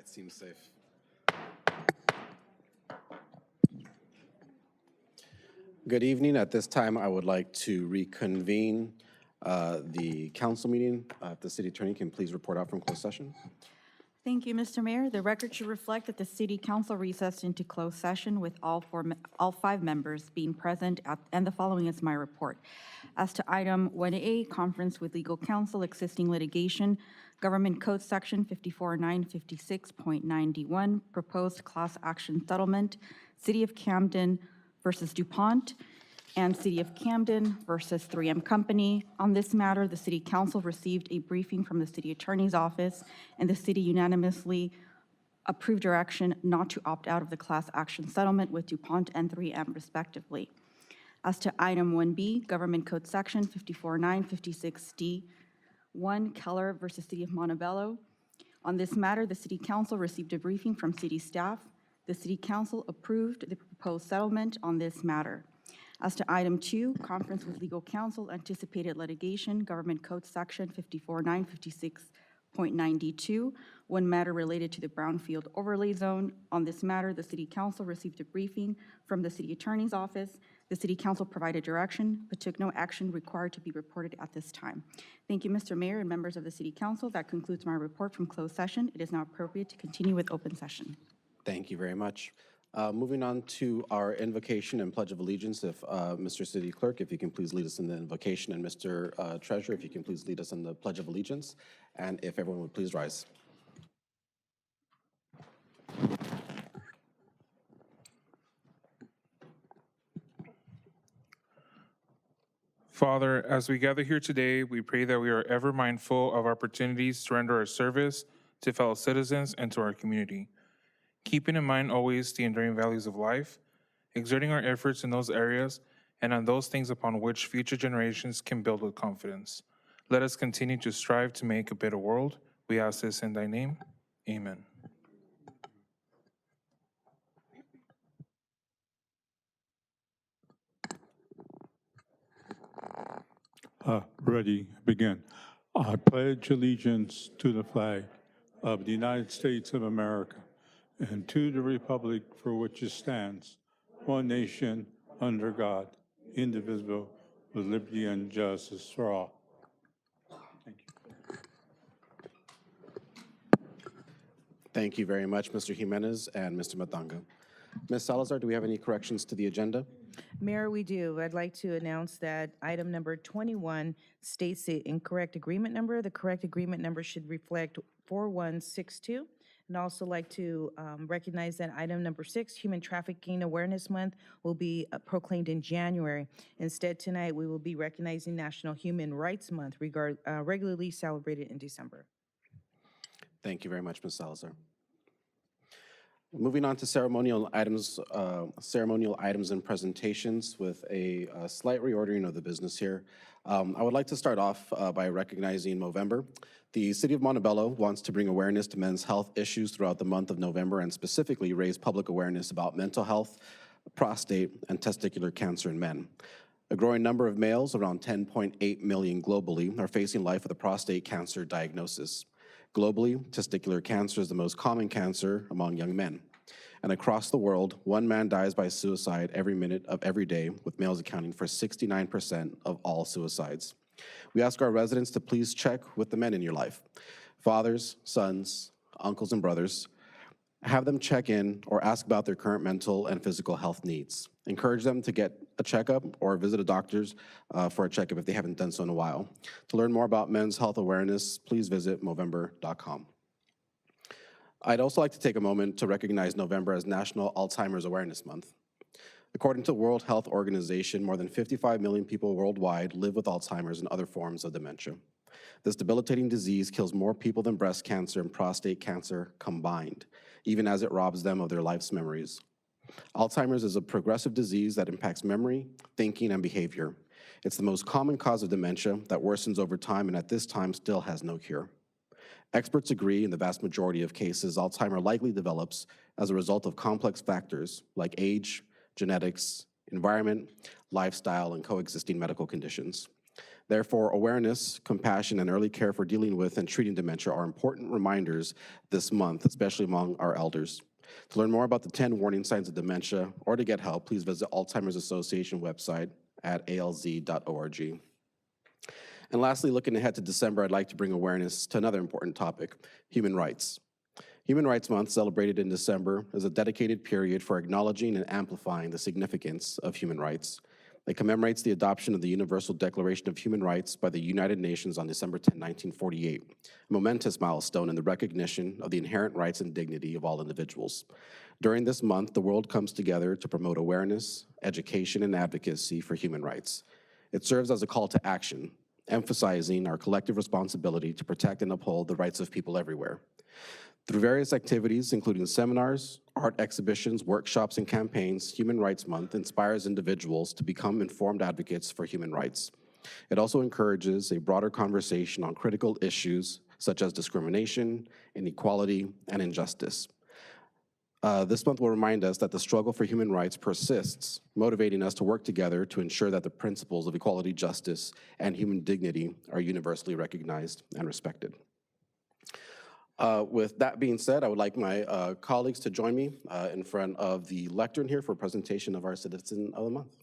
It seems safe. Good evening. At this time, I would like to reconvene the council meeting. If the city attorney can please report out from closed session. Thank you, Mr. Mayor. The record should reflect that the City Council recessed into closed session with all five members being present, and the following is my report. As to item 1A, conference with legal counsel, existing litigation, Government Code Section 54956.91, proposed class action settlement, City of Camden versus DuPont, and City of Camden versus 3M Company. On this matter, the City Council received a briefing from the City Attorney's Office, and the city unanimously approved direction not to opt out of the class action settlement with DuPont and 3M respectively. As to item 1B, Government Code Section 54956D1, Keller versus City of Montebello. On this matter, the City Council received a briefing from city staff. The City Council approved the proposed settlement on this matter. As to item 2, conference with legal counsel, anticipated litigation, Government Code Section 54956.92, one matter related to the Brownfield Overlay Zone. On this matter, the City Council received a briefing from the City Attorney's Office. The City Council provided direction, but took no action required to be reported at this time. Thank you, Mr. Mayor and members of the City Council. That concludes my report from closed session. It is now appropriate to continue with open session. Thank you very much. Moving on to our invocation and pledge of allegiance, if Mr. City Clerk, if you can please lead us in the invocation, and Mr. Treasurer, if you can please lead us in the pledge of allegiance, and if everyone would please rise. Father, as we gather here today, we pray that we are ever mindful of opportunities to render our service to fellow citizens and to our community, keeping in mind always the enduring values of life, exerting our efforts in those areas and on those things upon which future generations can build with confidence. Let us continue to strive to make a better world. We ask this in thy name. Amen. Ready, begin. I pledge allegiance to the flag of the United States of America and to the republic for which it stands, one nation, under God, indivisible, with liberty and justice for all. Thank you. Thank you very much, Mr. Jimenez and Mr. Matanga. Ms. Salazar, do we have any corrections to the agenda? Mayor, we do. I'd like to announce that item number 21 states the incorrect agreement number. The correct agreement number should reflect 4162. And also like to recognize that item number 6, Human Trafficking Awareness Month, will be proclaimed in January. Instead, tonight we will be recognizing National Human Rights Month, regularly celebrated in December. Thank you very much, Ms. Salazar. Moving on to ceremonial items and presentations with a slight reordering of the business here. I would like to start off by recognizing Movember. The City of Montebello wants to bring awareness to men's health issues throughout the month of November, and specifically raise public awareness about mental health, prostate, and testicular cancer in men. A growing number of males, around 10.8 million globally, are facing life with a prostate cancer diagnosis. Globally, testicular cancer is the most common cancer among young men. And across the world, one man dies by suicide every minute of every day, with males accounting for 69% of all suicides. We ask our residents to please check with the men in your life. Fathers, sons, uncles, and brothers. Have them check in or ask about their current mental and physical health needs. Encourage them to get a checkup or visit a doctor's for a checkup if they haven't done so in a while. To learn more about men's health awareness, please visit Movember.com. I'd also like to take a moment to recognize November as National Alzheimer's Awareness Month. According to the World Health Organization, more than 55 million people worldwide live with Alzheimer's and other forms of dementia. This debilitating disease kills more people than breast cancer and prostate cancer combined, even as it robs them of their life's memories. Alzheimer's is a progressive disease that impacts memory, thinking, and behavior. It's the most common cause of dementia that worsens over time and at this time still has no cure. Experts agree in the vast majority of cases, Alzheimer's likely develops as a result of complex factors like age, genetics, environment, lifestyle, and coexisting medical conditions. Therefore, awareness, compassion, and early care for dealing with and treating dementia are important reminders this month, especially among our elders. To learn more about the 10 warning signs of dementia or to get help, please visit Alzheimer's Association website at alz.org. And lastly, looking ahead to December, I'd like to bring awareness to another important topic, human rights. Human Rights Month, celebrated in December, is a dedicated period for acknowledging and amplifying the significance of human rights. It commemorates the adoption of the Universal Declaration of Human Rights by the United Nations on December 10, 1948, a momentous milestone in the recognition of the inherent rights and dignity of all individuals. During this month, the world comes together to promote awareness, education, and advocacy for human rights. It serves as a call to action, emphasizing our collective responsibility to protect and uphold the rights of people everywhere. Through various activities, including seminars, art exhibitions, workshops, and campaigns, Human Rights Month inspires individuals to become informed advocates for human rights. It also encourages a broader conversation on critical issues such as discrimination, inequality, and injustice. This month will remind us that the struggle for human rights persists, motivating us to work together to ensure that the principles of equality, justice, and human dignity are universally recognized and respected. With that being said, I would like my colleagues to join me in front of the lectern here for a presentation of our Citizen of the Month.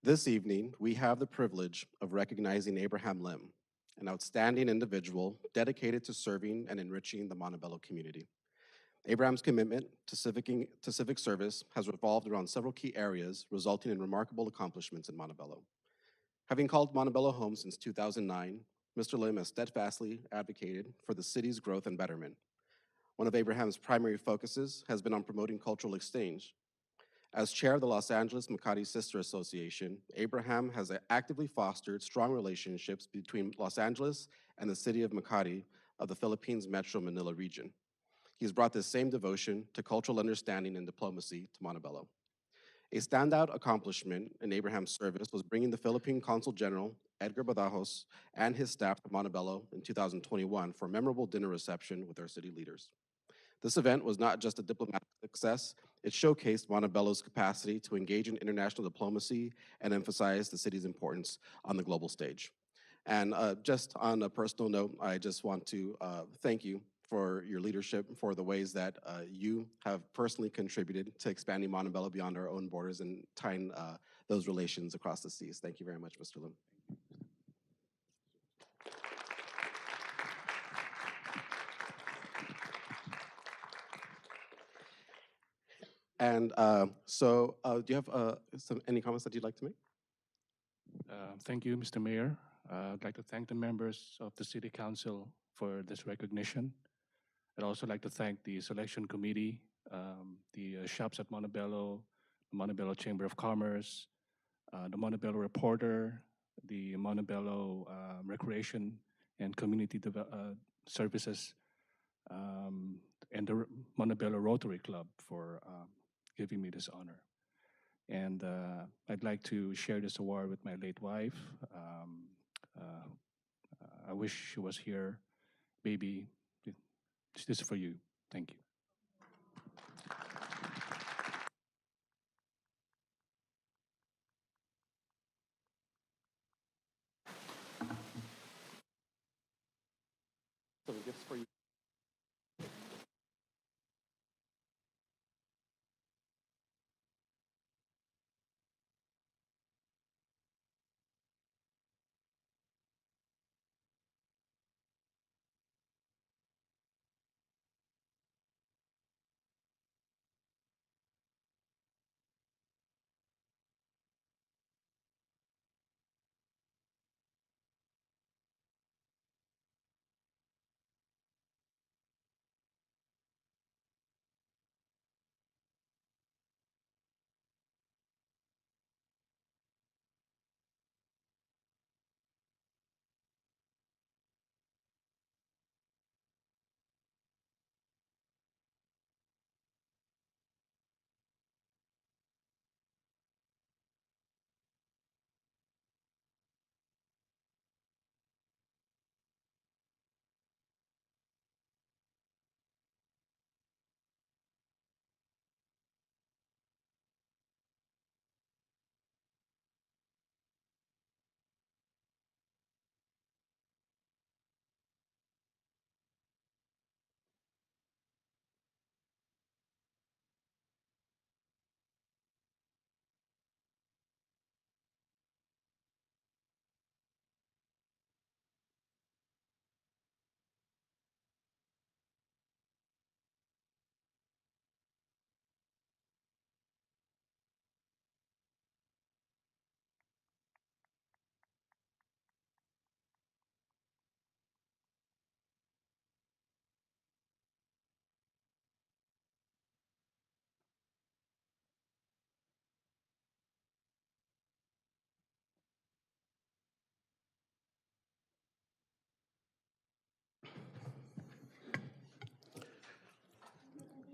This evening, we have the privilege of recognizing Abraham Lim, an outstanding individual dedicated to serving and enriching the Montebello community. Abraham's commitment to civic service has revolved around several key areas, resulting in remarkable accomplishments in Montebello. Having called Montebello home since 2009, Mr. Lim has steadfastly advocated for the city's growth and betterment. One of Abraham's primary focuses has been on promoting cultural exchange. As chair of the Los Angeles Makati Sister Association, Abraham has actively fostered strong relationships between Los Angeles and the city of Makati of the Philippines Metro Manila region. He has brought this same devotion to cultural understanding and diplomacy to Montebello. A standout accomplishment in Abraham's service was bringing the Philippine Consul General, Edgar Badajos, and his staff to Montebello in 2021 for a memorable dinner reception with our city leaders. This event was not just a diplomatic success, it showcased Montebello's capacity to engage in international diplomacy and emphasize the city's importance on the global stage. And just on a personal note, I just want to thank you for your leadership, for the ways that you have personally contributed to expanding Montebello beyond our own borders and tying those relations across the seas. Thank you very much, Mr. Lim. And do you have any comments that you'd like to make? Thank you, Mr. Mayor. I'd like to thank the members of the City Council for this recognition. I'd also like to thank the selection committee, the shops at Montebello, the Montebello Chamber of Commerce, the Montebello Reporter, the Montebello Recreation and Community Services, and the Montebello Rotary Club for giving me this honor. And I'd like to share this award with my late wife. I wish she was here. Baby, this is for you. Thank you. Some gifts for you.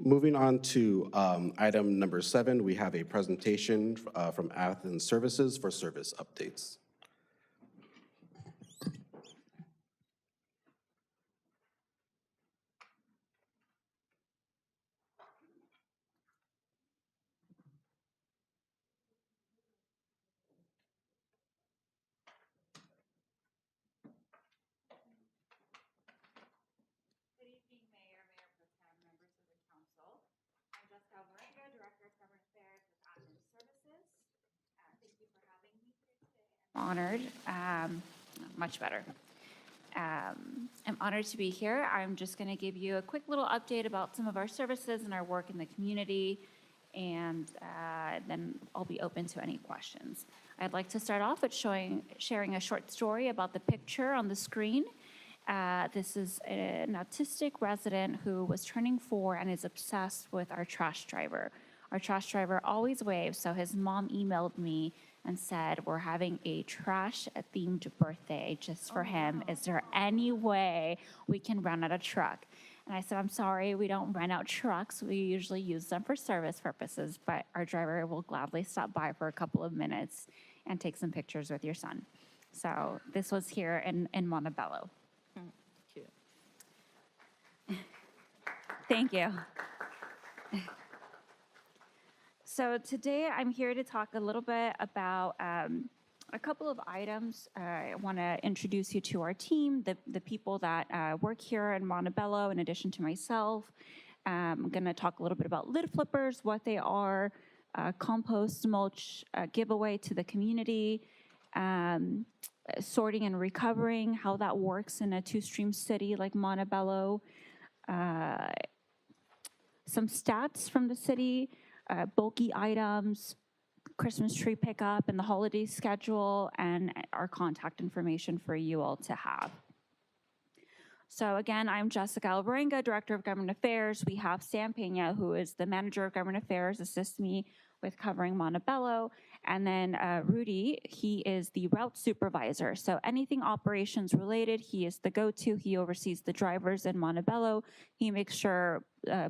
Moving on to item number 7, we have a presentation from Athens Services for service updates. Good evening, Mayor, Mayor Pro Tem, members of the council. I'm Jessica Alvarenga, Director of Government Affairs with Athens Services. Thank you for having me here today. I'm honored, much better. I'm honored to be here. I'm just going to give you a quick little update about some of our services and our work in the community, and then I'll be open to any questions. I'd like to start off with sharing a short story about the picture on the screen. This is an autistic resident who was turning 4 and is obsessed with our trash driver. Our trash driver always waves, so his mom emailed me and said, we're having a trash-themed birthday just for him. Is there any way we can rent out a truck? And I said, I'm sorry, we don't rent out trucks. We usually use them for service purposes, but our driver will gladly stop by for a couple of minutes and take some pictures with your son. So this was here in Montebello. Thank you. So today I'm here to talk a little bit about a couple of items. I want to introduce you to our team, the people that work here in Montebello in addition to myself. I'm going to talk a little bit about lid flippers, what they are, compost mulch giveaway to the community, sorting and recovering, how that works in a two-stream city like Montebello, some stats from the city, bulky items, Christmas tree pickup and the holiday schedule, and our contact information for you all to have. So again, I'm Jessica Alvarenga, Director of Government Affairs. We have Sam Pena, who is the Manager of Government Affairs, assist me with covering Montebello. And then Rudy, he is the route supervisor. So anything operations related, he is the go-to. He oversees the drivers in Montebello. He makes sure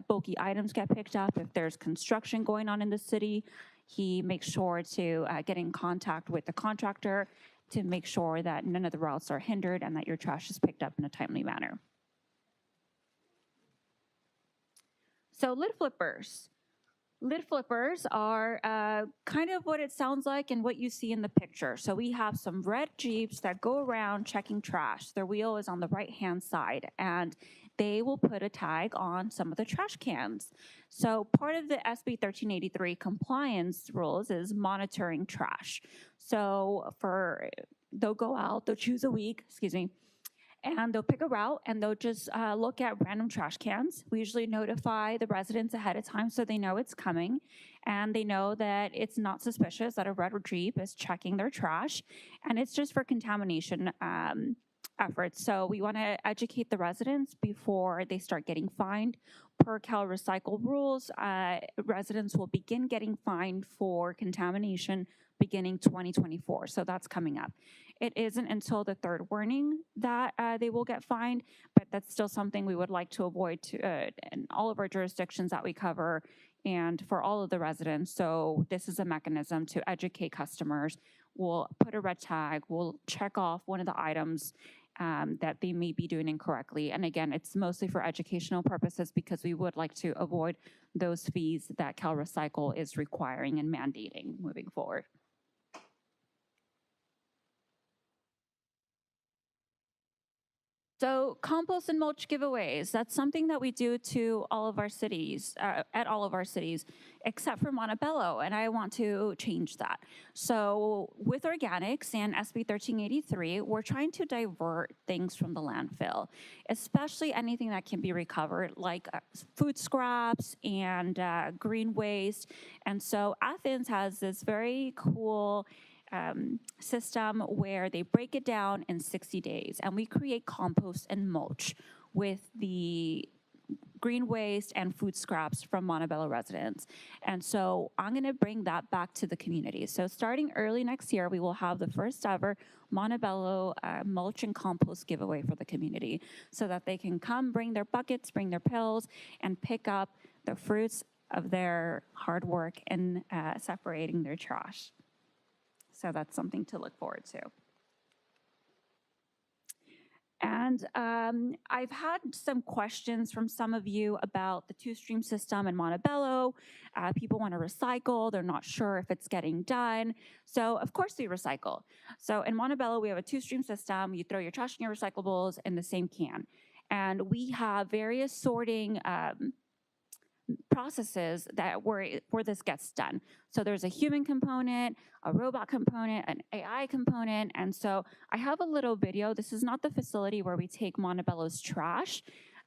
bulky items get picked up. If there's construction going on in the city, he makes sure to get in contact with the contractor to make sure that none of the routes are hindered and that your trash is picked up in a timely manner. So lid flippers. Lid flippers are kind of what it sounds like and what you see in the picture. So we have some red Jeeps that go around checking trash. Their wheel is on the right-hand side, and they will put a tag on some of the trash cans. So part of the SB 1383 compliance rules is monitoring trash. So they'll go out, they'll choose a week, and they'll pick a route and they'll just look at random trash cans. We usually notify the residents ahead of time so they know it's coming and they know that it's not suspicious that a red Jeep is checking their trash, and it's just for contamination efforts. So we want to educate the residents before they start getting fined. Per Cal Recycle rules, residents will begin getting fined for contamination beginning 2024, so that's coming up. It isn't until the third warning that they will get fined, but that's still something we would like to avoid in all of our jurisdictions that we cover and for all of the residents. So this is a mechanism to educate customers. We'll put a red tag, we'll check off one of the items that they may be doing incorrectly. And again, it's mostly for educational purposes because we would like to avoid those fees that Cal Recycle is requiring and mandating moving forward. So compost and mulch giveaways, that's something that we do to all of our cities, at all of our cities, except for Montebello, and I want to change that. So with organics and SB 1383, we're trying to divert things from the landfill, especially anything that can be recovered, like food scraps and green waste. And so Athens has this very cool system where they break it down in 60 days, and we create compost and mulch with the green waste and food scraps from Montebello residents. And so I'm going to bring that back to the community. So starting early next year, we will have the first ever Montebello mulch and compost giveaway for the community so that they can come bring their buckets, bring their pills, and pick up the fruits of their hard work in separating their trash. So that's something to look forward to. And I've had some questions from some of you about the two-stream system in Montebello. People want to recycle. They're not sure if it's getting done. So of course we recycle. So in Montebello, we have a two-stream system. You throw your trash and your recyclables in the same can. And we have various sorting processes that where this gets done. So there's a human component, a robot component, an AI component. And so I have a little video. This is not the facility where we take Montebello's trash,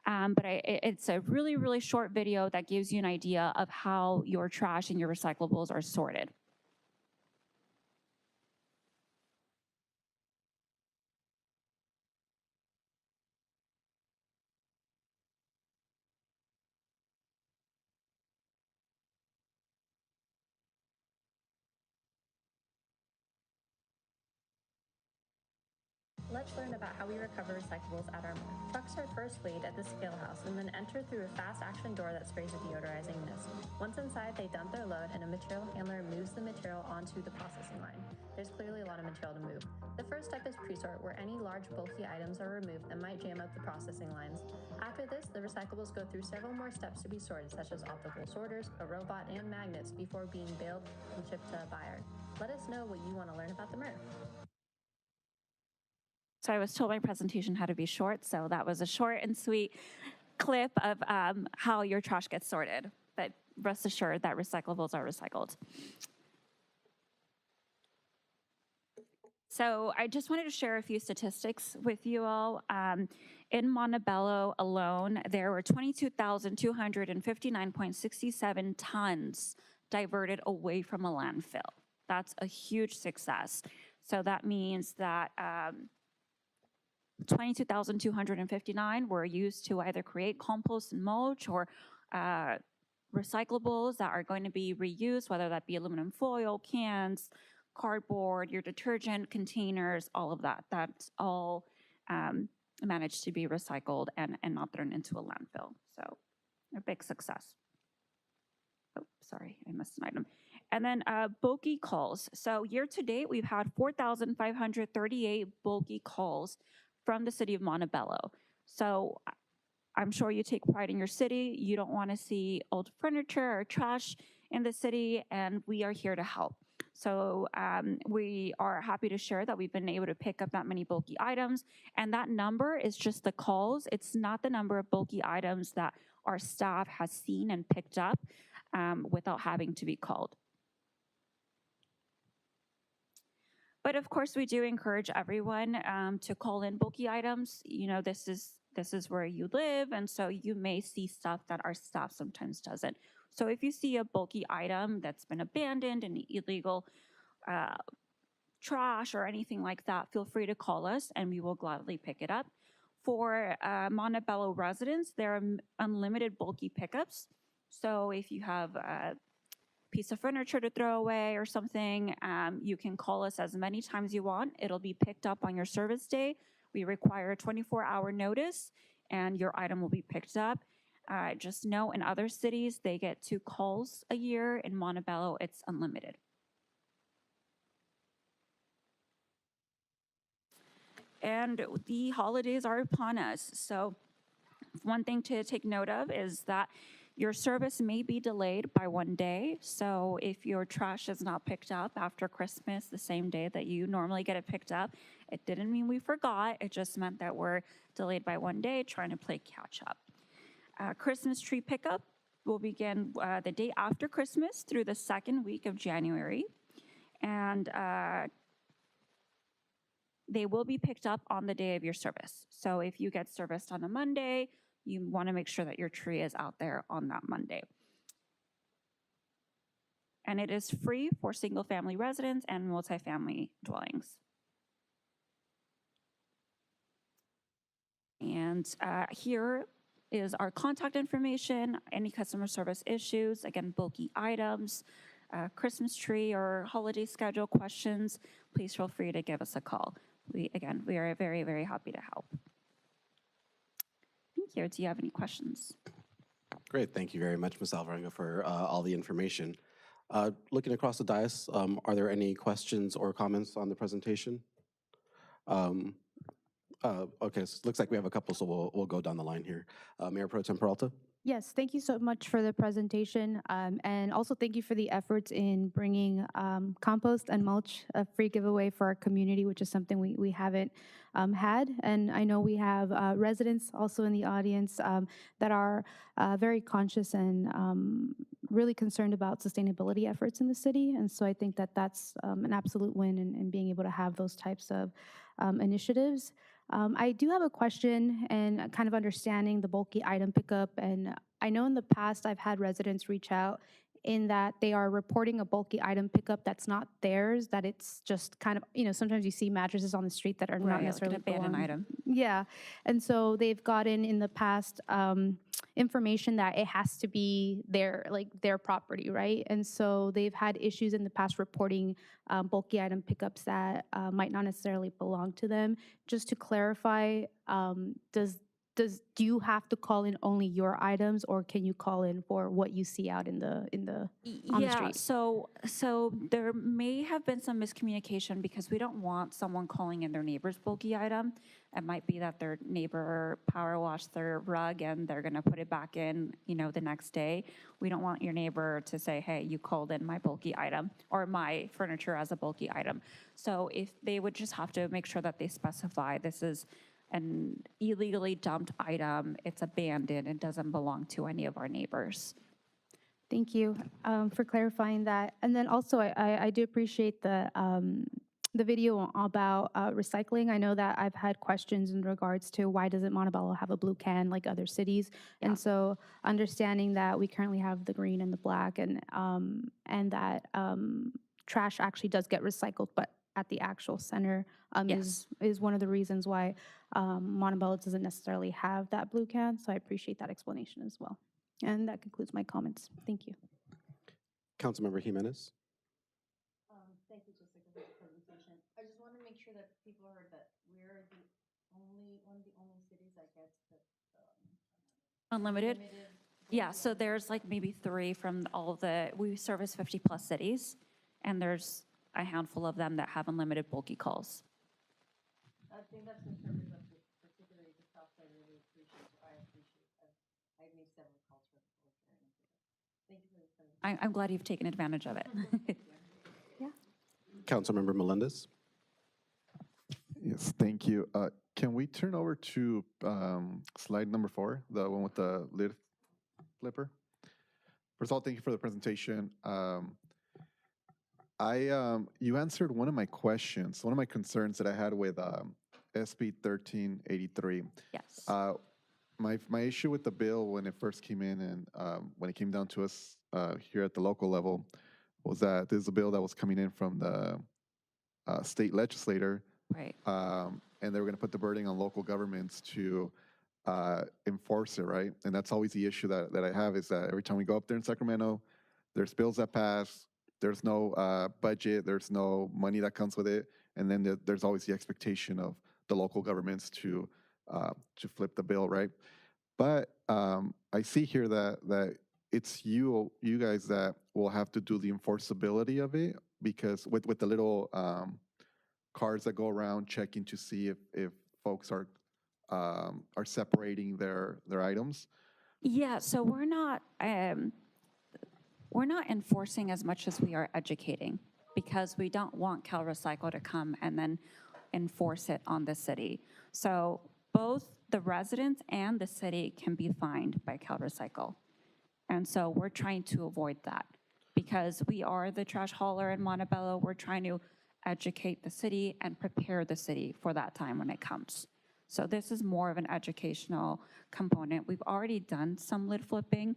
but it's a really, really short video that gives you an idea of how your trash and your recyclables are sorted. Let's learn about how we recover recyclables at our mill. Trucks are first weighed at the scale house and then enter through a fast action door that sprays a deodorizing mist. Once inside, they dump their load and a material handler moves the material onto the processing line. There's clearly a lot of material to move. The first step is pre-sort, where any large bulky items are removed that might jam up the processing lines. After this, the recyclables go through several more steps to be sorted, such as optical sorters, a robot, and magnets before being baled and shipped to a buyer. Let us know what you want to learn about the MRF. So I was told my presentation had to be short, so that was a short and sweet clip of how your trash gets sorted. But rest assured that recyclables are recycled. So I just wanted to share a few statistics with you all. In Montebello alone, there were 22,259.67 tons diverted away from a landfill. That's a huge success. So that means that 22,259 were used to either create compost and mulch or recyclables that are going to be reused, whether that be aluminum foil, cans, cardboard, your detergent containers, all of that. That's all managed to be recycled and not thrown into a landfill. So a big success. Oh, sorry, I missed an item. And then bulky calls. So year to date, we've had 4,538 bulky calls from the city of Montebello. So I'm sure you take pride in your city. You don't want to see old furniture or trash in the city, and we are here to help. So we are happy to share that we've been able to pick up that many bulky items, and that number is just the calls. It's not the number of bulky items that our staff has seen and picked up without having to be called. But of course, we do encourage everyone to call in bulky items. You know, this is where you live, and so you may see stuff that our staff sometimes doesn't. So if you see a bulky item that's been abandoned in illegal trash or anything like that, feel free to call us and we will gladly pick it up. For Montebello residents, there are unlimited bulky pickups. So if you have piece of furniture to throw away or something, you can call us as many times you want. It'll be picked up on your service day. We require a 24-hour notice and your item will be picked up. Just know in other cities, they get 2 calls a year. In Montebello, it's unlimited. And the holidays are upon us. So one thing to take note of is that your service may be delayed by 1 day. So if your trash is not picked up after Christmas, the same day that you normally get it picked up, it didn't mean we forgot. It just meant that we're delayed by 1 day trying to play catch up. Christmas tree pickup will begin the day after Christmas through the 2nd week of January. And they will be picked up on the day of your service. So if you get serviced on a Monday, you want to make sure that your tree is out there on that Monday. And it is free for single-family residents and multifamily dwellings. And here is our contact information, any customer service issues, again, bulky items, Christmas tree or holiday schedule questions, please feel free to give us a call. We are very, very happy to help. Thank you. Do you have any questions? Great, thank you very much, Ms. Alvarenga, for all the information. Looking across the dais, are there any questions or comments on the presentation? Okay, so it looks like we have a couple, so we'll go down the line here. Mayor Pro Tem Peralta? Yes, thank you so much for the presentation. And also thank you for the efforts in bringing compost and mulch, a free giveaway for our community, which is something we haven't had. And I know we have residents also in the audience that are very conscious and really concerned about sustainability efforts in the city. And so I think that that's an absolute win in being able to have those types of initiatives. I do have a question and kind of understanding the bulky item pickup. And I know in the past I've had residents reach out in that they are reporting a bulky item pickup that's not theirs, that it's just kind of, sometimes you see mattresses on the street that are not Right, like an necessarily abandoned belong. item. Yeah. And so they've gotten in the past information that it has to be their property, right? And so they've had issues in the past reporting bulky item pickups that might not necessarily belong to them. Just to clarify, do you have to call in only your items, or can you call in for what you see out on the street? So there may have been some miscommunication because we don't want someone calling in their neighbor's bulky item. It might be that their neighbor power washed their rug and they're gonna put it back in, the next day. We don't want your neighbor to say, hey, you called in my bulky item or my furniture as a bulky item. So if they would just have to make sure that they specify this is an illegally dumped item, it's abandoned, it doesn't belong to any of our neighbors. Thank you for clarifying that. And then also, I do appreciate the video about recycling. I know that I've had questions in regards to why doesn't Montebello have a blue can like other cities? Yeah. And so understanding that we currently have the green and the black, and that trash actually does get recycled, but at the actual center Yes. is one of the reasons why Montebello doesn't necessarily have that blue can. So I appreciate that explanation as well. And that concludes my comments. Thank you. Councilmember Jimenez? Thank you, Jessica, for the presentation. I just want to make sure that people heard that we're one of the only cities that gets the Unlimited? limited. Yeah, so there's like maybe 3 from we service 50 plus cities, and there's a handful of them that have unlimited bulky calls. I think that's the purpose of this, particularly the South Side. I really appreciate. I've made several calls for the culture and thank you for the presentation. I'm glad you've taken advantage of it. Councilmember Melendez? Yes, thank you. Can we turn over to slide number 4, the one with the lid flipper? First of all, thank you for the presentation. You answered one of my questions, one of my concerns that I had with SB 1383. Yes. My issue with the bill when it first came in and when it came down to us here at the local level was that this is a bill that was coming in from the state legislator. Right. And they were going to put the burden on local governments to enforce it, right? And that's always the issue that I have is that every time we go up there in Sacramento, there's bills that pass, there's no budget, there's no money that comes with it, and then there's always the expectation of the local governments to flip the bill, right? But I see here that it's you guys that will have to do the enforceability of it, because with the little cards that go around checking to see if folks are separating their items. Yeah, so we're not enforcing as much as we are educating, because we don't want CalRecycle to come and then enforce it on the city. So both the residents and the city can be fined by CalRecycle. And so we're trying to avoid that because we are the trash hauler in Montebello. We're trying to educate the city and prepare the city for that time when it comes. So this is more of an educational component. We've already done some lid flipping,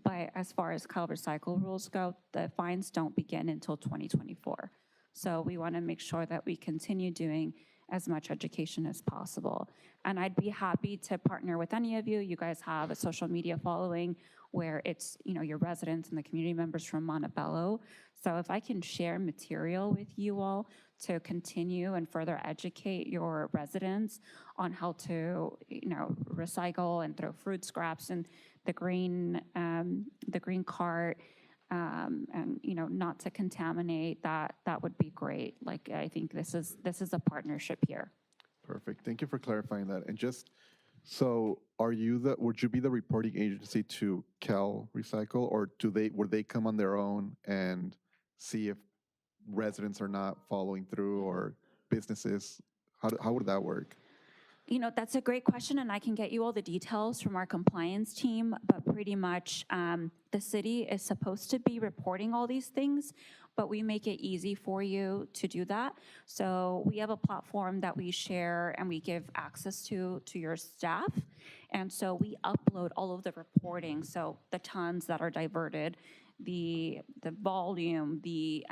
but as far as CalRecycle rules go, the fines don't begin until 2024. So we want to make sure that we continue doing as much education as possible. And I'd be happy to partner with any of you. You guys have a social media following where it's, your residents and the community members from Montebello. So if I can share material with you all to continue and further educate your residents on how to, recycle and throw fruit scraps in the green cart, and, not to contaminate, that would be great. Like, I think this is a partnership here. Perfect. Thank you for clarifying that. And just, so would you be the reporting agency to Cal Recycle, or would they come on their own and see if residents are not following through, or businesses? How would that work? That's a great question, and I can get you all the details from our compliance team, but pretty much the city is supposed to be reporting all these things, but we make it easy for you to do that. So we have a platform that we share and we give access to your staff. And so we upload all of the reporting, so the tons that are diverted, the volume, the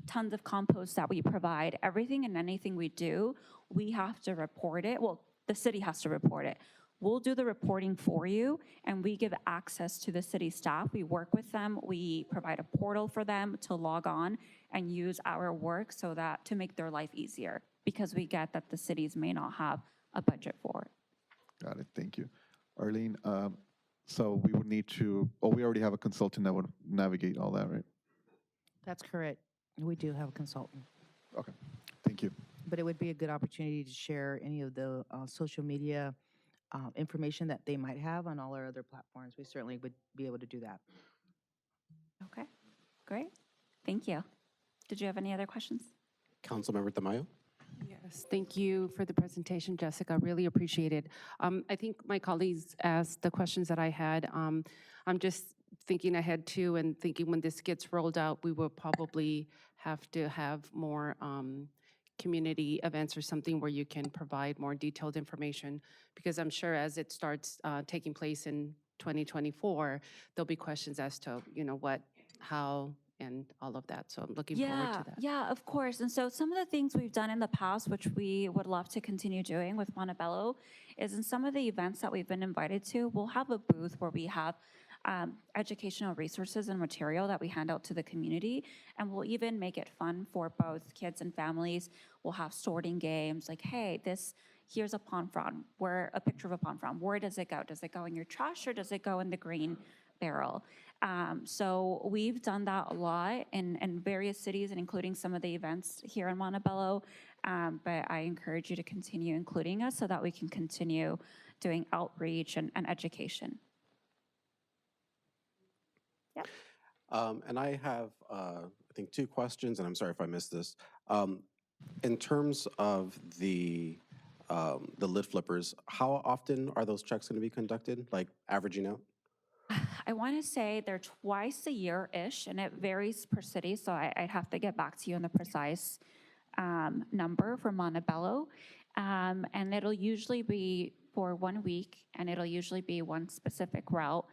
tons of compost that we provide, everything and anything we do, we have to report it. Well, the city has to report it. We'll do the reporting for you, and we give access to the city staff. We work with them. We provide a portal for them to log on and use our work so that to make their life easier, because we get that the cities may not have a budget for it. Got it. Thank you. Arlene, so we would need to, we already have a consultant that would navigate all that, right? That's correct. We do have a consultant, Okay. Thank you. but it would be a good opportunity to share any of the social media information that they might have on all our other platforms. We certainly would be able to do that. Okay, great. Thank you. Did you have any other questions? Councilmember Tamayo? Yes, thank you for the presentation, Jessica. Really appreciate it. I think my colleagues asked the questions that I had. I'm just thinking ahead too, and thinking when this gets rolled out, we will probably have to have more community events or something where you can provide more detailed information, because I'm sure as it starts taking place in 2024, there'll be questions as to, what, how, and all of that. So I'm looking forward to that. Yeah, of course. And so some of the things we've done in the past, which we would love to continue doing with Montebello, is in some of the events that we've been invited to, we'll have a booth where we have educational resources and material that we hand out to the community. And we'll even make it fun for both kids and families. We'll have sorting games like, hey, here's a pond frond, a picture of a pond frond. Where does it go? Does it go in your trash, or does it go in the green barrel? So we've done that a lot in various cities, and including some of the events here in Montebello. But I encourage you to continue including us so that we can continue doing outreach and education. Yep. And I have, I think, 2 questions, and I'm sorry if I missed this. In terms of the lid flippers, how often are those checks going to be conducted, like averaging out? I want to say they're twice a year-ish, and it varies per city, so I'd have to get back to you on the precise number for Montebello. And it'll usually be for 1 week, and it'll usually be one specific route.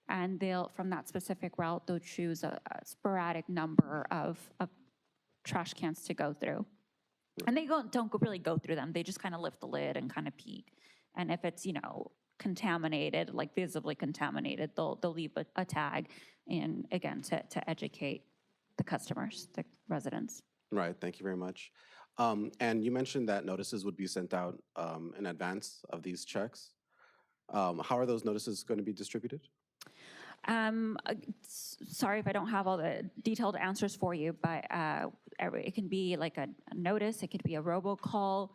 And from that specific route, they'll choose a sporadic number of trash cans to go through. And they don't really go through them. They just kind of lift the lid and kind of peek. And if it's, contaminated, like visibly contaminated, they'll leave a tag, and again, to educate the customers, the residents. Right, thank you very much. And you mentioned that notices would be sent out in advance of these checks. How are those notices going to be distributed? Sorry if I don't have all the detailed answers for you, but it can be like a notice, it could be a robocall.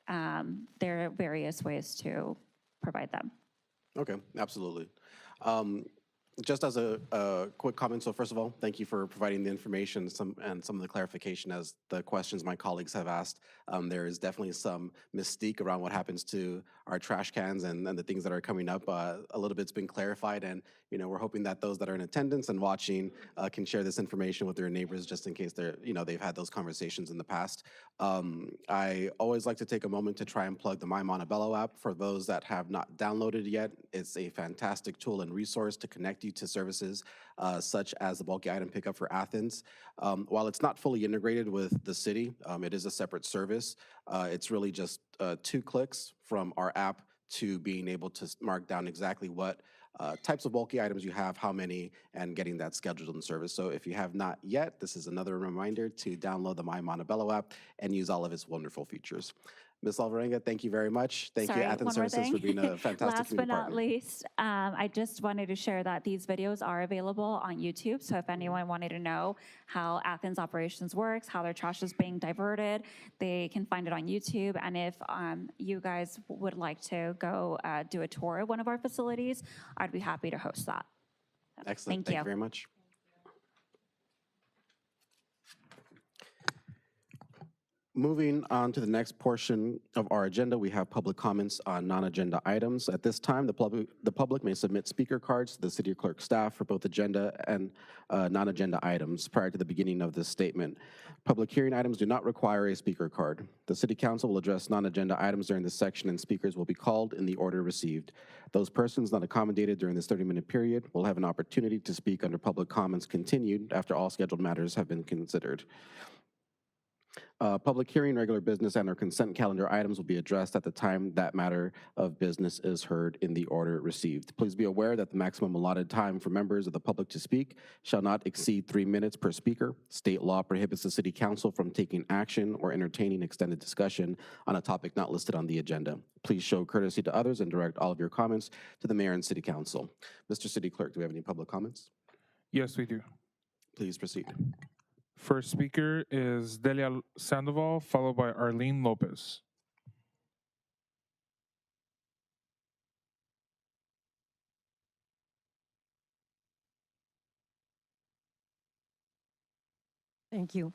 There are various ways to provide them. Okay, absolutely. Just as a quick comment, so first of all, thank you for providing the information and some of the clarification as the questions my colleagues have asked. There is definitely some mystique around what happens to our trash cans and the things that are coming up. A little bit's been clarified, and we're hoping that those that are in attendance and watching can share this information with their neighbors, just in case they've had those conversations in the past. I always like to take a moment to try and plug the My Montebello app. For those that have not downloaded yet, it's a fantastic tool and resource to connect you to services such as the bulky item pickup for Athens. While it's not fully integrated with the city, it is a separate service. It's really just 2 clicks from our app to being able to mark down exactly what types of bulky items you have, how many, and getting that scheduled in service. So if you have not yet, this is another reminder to download the My Montebello app and use all of its wonderful features. Ms. Alvarenga, thank you very much. Thank you, Sorry, Athens one more Services, thing. for being a fantastic Last but community not partner. least, I just wanted to share that these videos are available on YouTube. So if anyone wanted to know how Athens operations works, how their trash is being diverted, they can find it on YouTube. And if you guys would like to go do a tour of one of our facilities, I'd be happy to host that. Excellent. Thank you very much. Moving on to the next portion of our agenda, we have public comments on non-agenda items. At this time, the public may submit speaker cards to the city clerk staff for both agenda and non-agenda items prior to the beginning of this statement. Public hearing items do not require a speaker card. The city council will address non-agenda items during this section, and speakers will be called in the order received. Those persons not accommodated during this 30-minute period will have an opportunity to speak under public comments continued after all scheduled matters have been considered. Public hearing, regular business, and our consent calendar items will be addressed at the time that matter of business is heard in the order received. Please be aware that the maximum allotted time for members of the public to speak shall not exceed 3 minutes per speaker. State law prohibits the city council from taking action or entertaining extended discussion on a topic not listed on the agenda. Please show courtesy to others and direct all of your comments to the mayor and city council. Mr. City Clerk, do we have any public comments? Yes, we do. Please proceed. First speaker is Delia Sandoval, followed by Arlene Lopez. Thank you.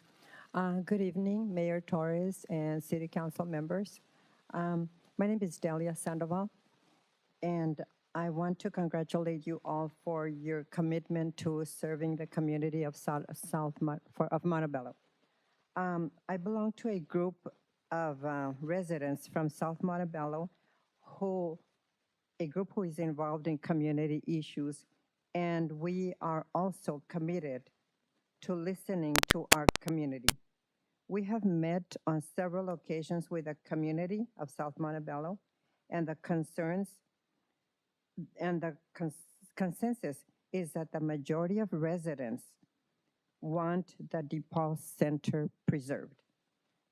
Good evening, Mayor Torres and City Council members. My name is Delia Sandoval, and I want to congratulate you all for your commitment to serving the community of Montebello. I belong to a group of residents from South Montebello who is involved in community issues, and we are also committed to listening to our community. We have met on several occasions with the community of South Montebello, and the concerns and the consensus is that the majority of residents want the DePaul Center preserved.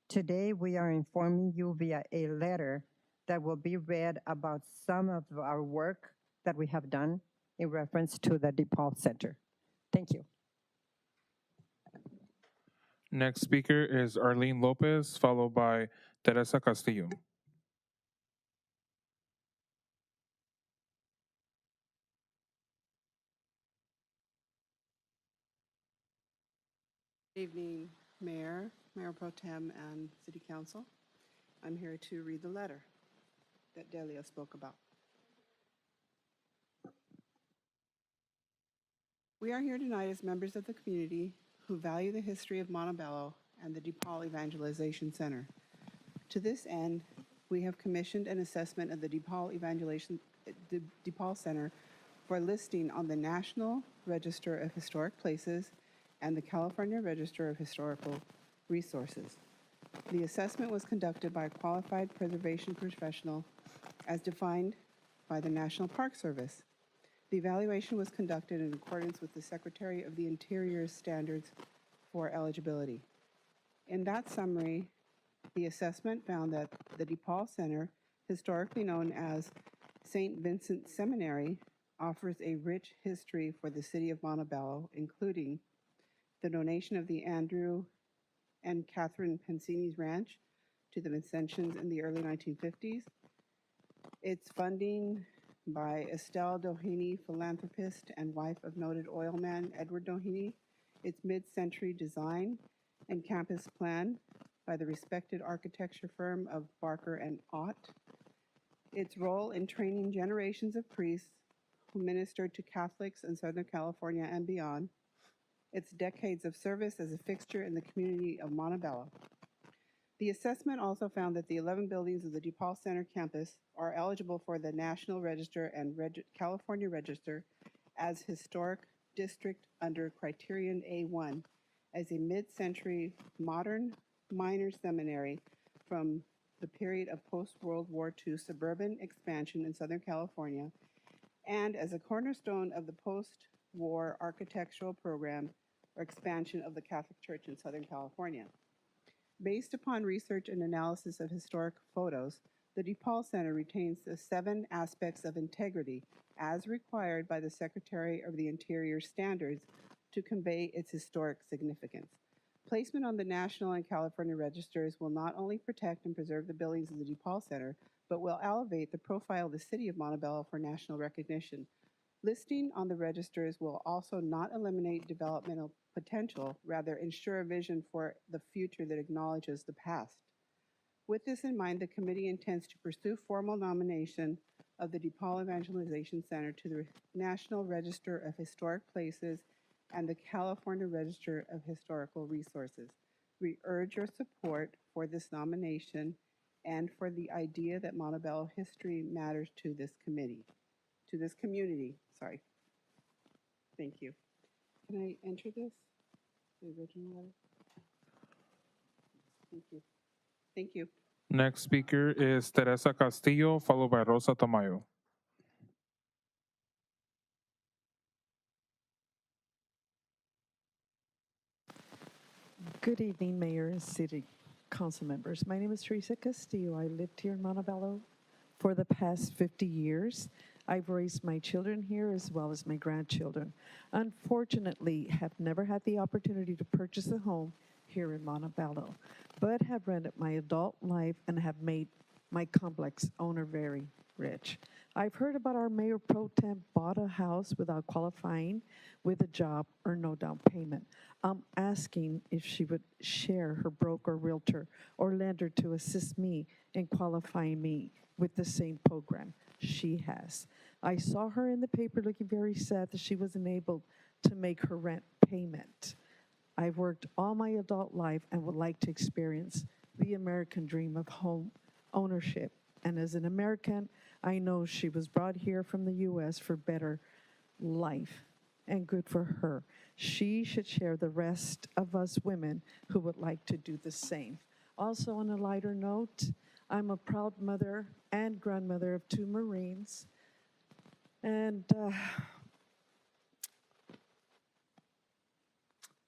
Today, we are informing you via a letter that will be read about some of our work that we have done in reference to the DePaul Center. Thank you. Next speaker is Arlene Lopez, followed by Teresa Castillo. Good evening, Mayor, Mayor Pro Tem, and City Council. I'm here to read the letter that Delia spoke about. We are here tonight as members of the community who value the history of Montebello and the DePaul Evangelization Center. To this end, we have commissioned an assessment of the DePaul Center for listing on the National Register of Historic Places and the California Register of Historical Resources. The assessment was conducted by a qualified preservation professional as defined by the National Park Service. The evaluation was conducted in accordance with the Secretary of the Interior's standards for eligibility. In that summary, the assessment found that the DePaul Center, historically known as St. Vincent Seminary, offers a rich history for the city of Montebello, including the donation of the Andrew and Catherine Pensini's ranch to the Vincentians in the early 1950s, its funding by Estelle Doheny, philanthropist and wife of noted oil man Edward Doheny, its mid-century design and campus plan by the respected architecture firm of Barker and Ott, its role in training generations of priests who ministered to Catholics in Southern California and beyond, its decades of service as a fixture in the community of Montebello. The assessment also found that the 11 buildings of the DePaul Center campus are eligible for the National Register and California Register as historic district under Criterion A1 as a mid-century modern minor seminary from the period of post-World War II suburban expansion in Southern California and as a cornerstone of the post-war architectural program or expansion of the Catholic Church in Southern California. Based upon research and analysis of historic photos, the DePaul Center retains the 7 aspects of integrity as required by the Secretary of the Interior standards to convey its historic significance. Placement on the National and California registers will not only protect and preserve the buildings of the DePaul Center, but will elevate the profile of the city of Montebello for national recognition. Listing on the registers will also not eliminate developmental potential, rather ensure a vision for the future that acknowledges the past. With this in mind, the committee intends to pursue formal nomination of the DePaul Evangelization Center to the National Register of Historic Places and the California Register of Historical Resources. We urge your support for this nomination and for the idea that Montebello history matters to this community. Thank you. Can I enter this? The original letter? Thank you. Thank you. Next speaker is Teresa Castillo, followed by Rosa Tamayo. Good evening, Mayor and City Council members. My name is Teresa Castillo. I lived here in Montebello for the past 50 years. I've raised my children here as well as my grandchildren. Unfortunately, have never had the opportunity to purchase a home here in Montebello, but have rented my adult life and have made my complex owner very rich. I've heard about our Mayor Pro Tem bought a house without qualifying with a job or no down payment. I'm asking if she would share her broker, realtor, or lender to assist me in qualifying me with the same program she has. I saw her in the paper looking very sad that she wasn't able to make her rent payment. I've worked all my adult life and would like to experience the American dream of home ownership. And as an American, I know she was brought here from the U.S. for better life, and good for her. She should share the rest of us women who would like to do the same. Also, on a lighter note, I'm a proud mother and grandmother of 2 Marines, and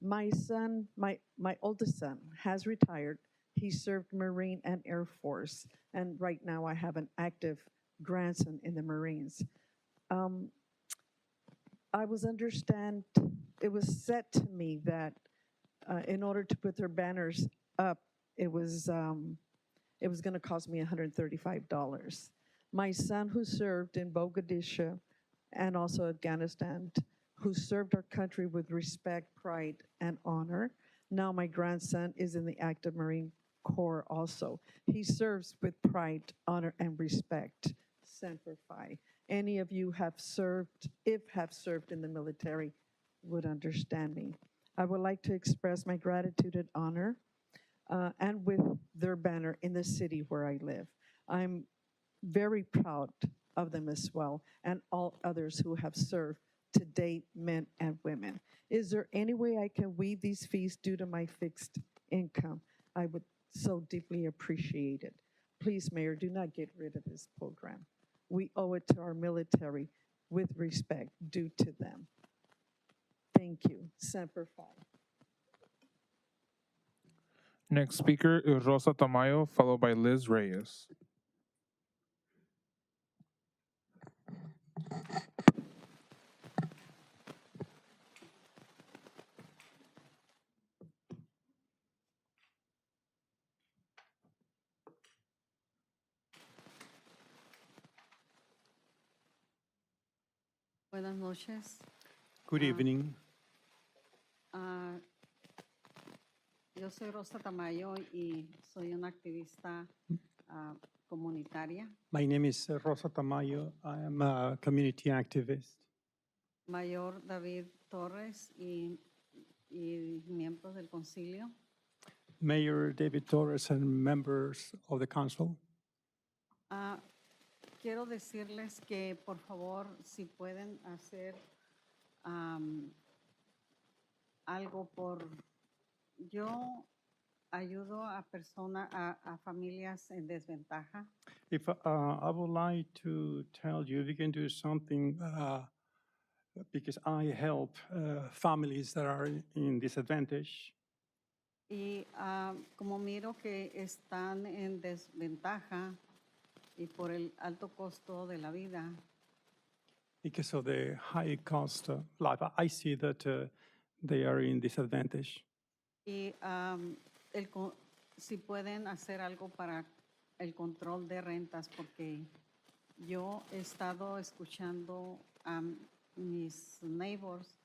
my son, my oldest son, has retired. He served Marine and Air Force, and right now I have an active grandson in the Marines. It was said to me that in order to put their banners up, it was going to cost me $135. My son, who served in Mogadishu and also Afghanistan, who served our country with respect, pride, and honor. Now my grandson is in the active Marine Corps also. He serves with pride, honor, and respect. Semper Fi. Any of you have served in the military would understand me. I would like to express my gratitude and honor and with their banner in the city where I live. I'm very proud of them as well, and all others who have served to date, men and women. Is there any way I can waive these fees due to my fixed income? I would so deeply appreciate it. Please, Mayor, do not get rid of this program. We owe it to our military with respect due to them. Thank you. Semper Fi. Next speaker is Rosa Tamayo, followed by Liz Reyes. Buenas noches. Good evening. Yo soy Rosa Tamayo y soy una activista comunitaria. My name is Rosa Tamayo. I am a community activist. Mayor David Torres y miembros del concilio. Mayor David Torres and members of the council. Quiero decirles que, por favor, si pueden hacer algo por... Yo ayudo a personas, a familias en desventaja. If I would like to tell you, we can do something because I help families that are in disadvantage. Y como miro que están en desventaja y por el alto costo de la vida, Because of the high cost of life, I see that they are in disadvantage. y si pueden hacer algo para el control de rentas, porque yo he estado escuchando a mis neighbors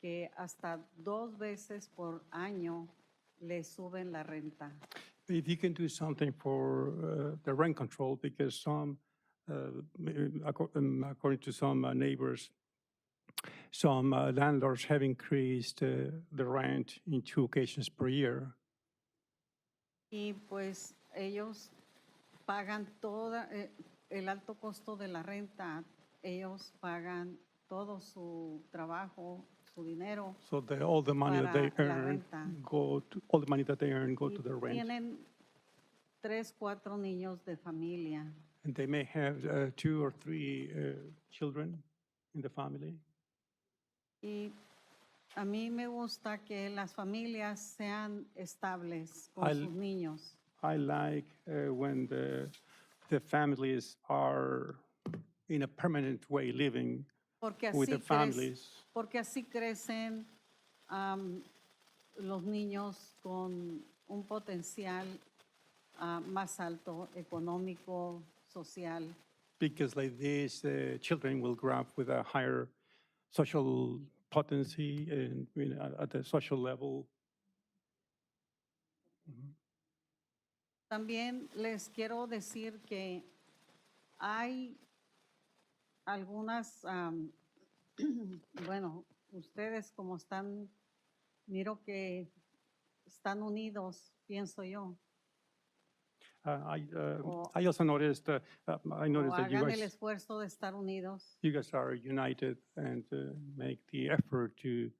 que hasta 2 veces por año le suben la renta. If you can do something for the rent control, because some, according to some neighbors, some landlords have increased the rent in 2 occasions per year. Y pues ellos pagan el alto costo de la renta, ellos pagan todo su trabajo, su dinero. So all the money that they para la earn renta. all the money that they earn go Y to the rent. tienen 3, 4 niños de familia. And they may have 2 or 3 children in the family. Y a mí me gusta que las familias sean estables con I'll- sus niños. I like when the families are in a permanent way living Porque with así, the families. porque así crecen los niños con un potencial más alto económico, social. Because like this, children will grow up with a higher social potency and at the social level. También les quiero decir que hay algunas, bueno, ustedes como están, miro que están unidos, pienso yo. I also noticed, I O noticed that hagan el esfuerzo de estar unidos. you guys are united and make the effort to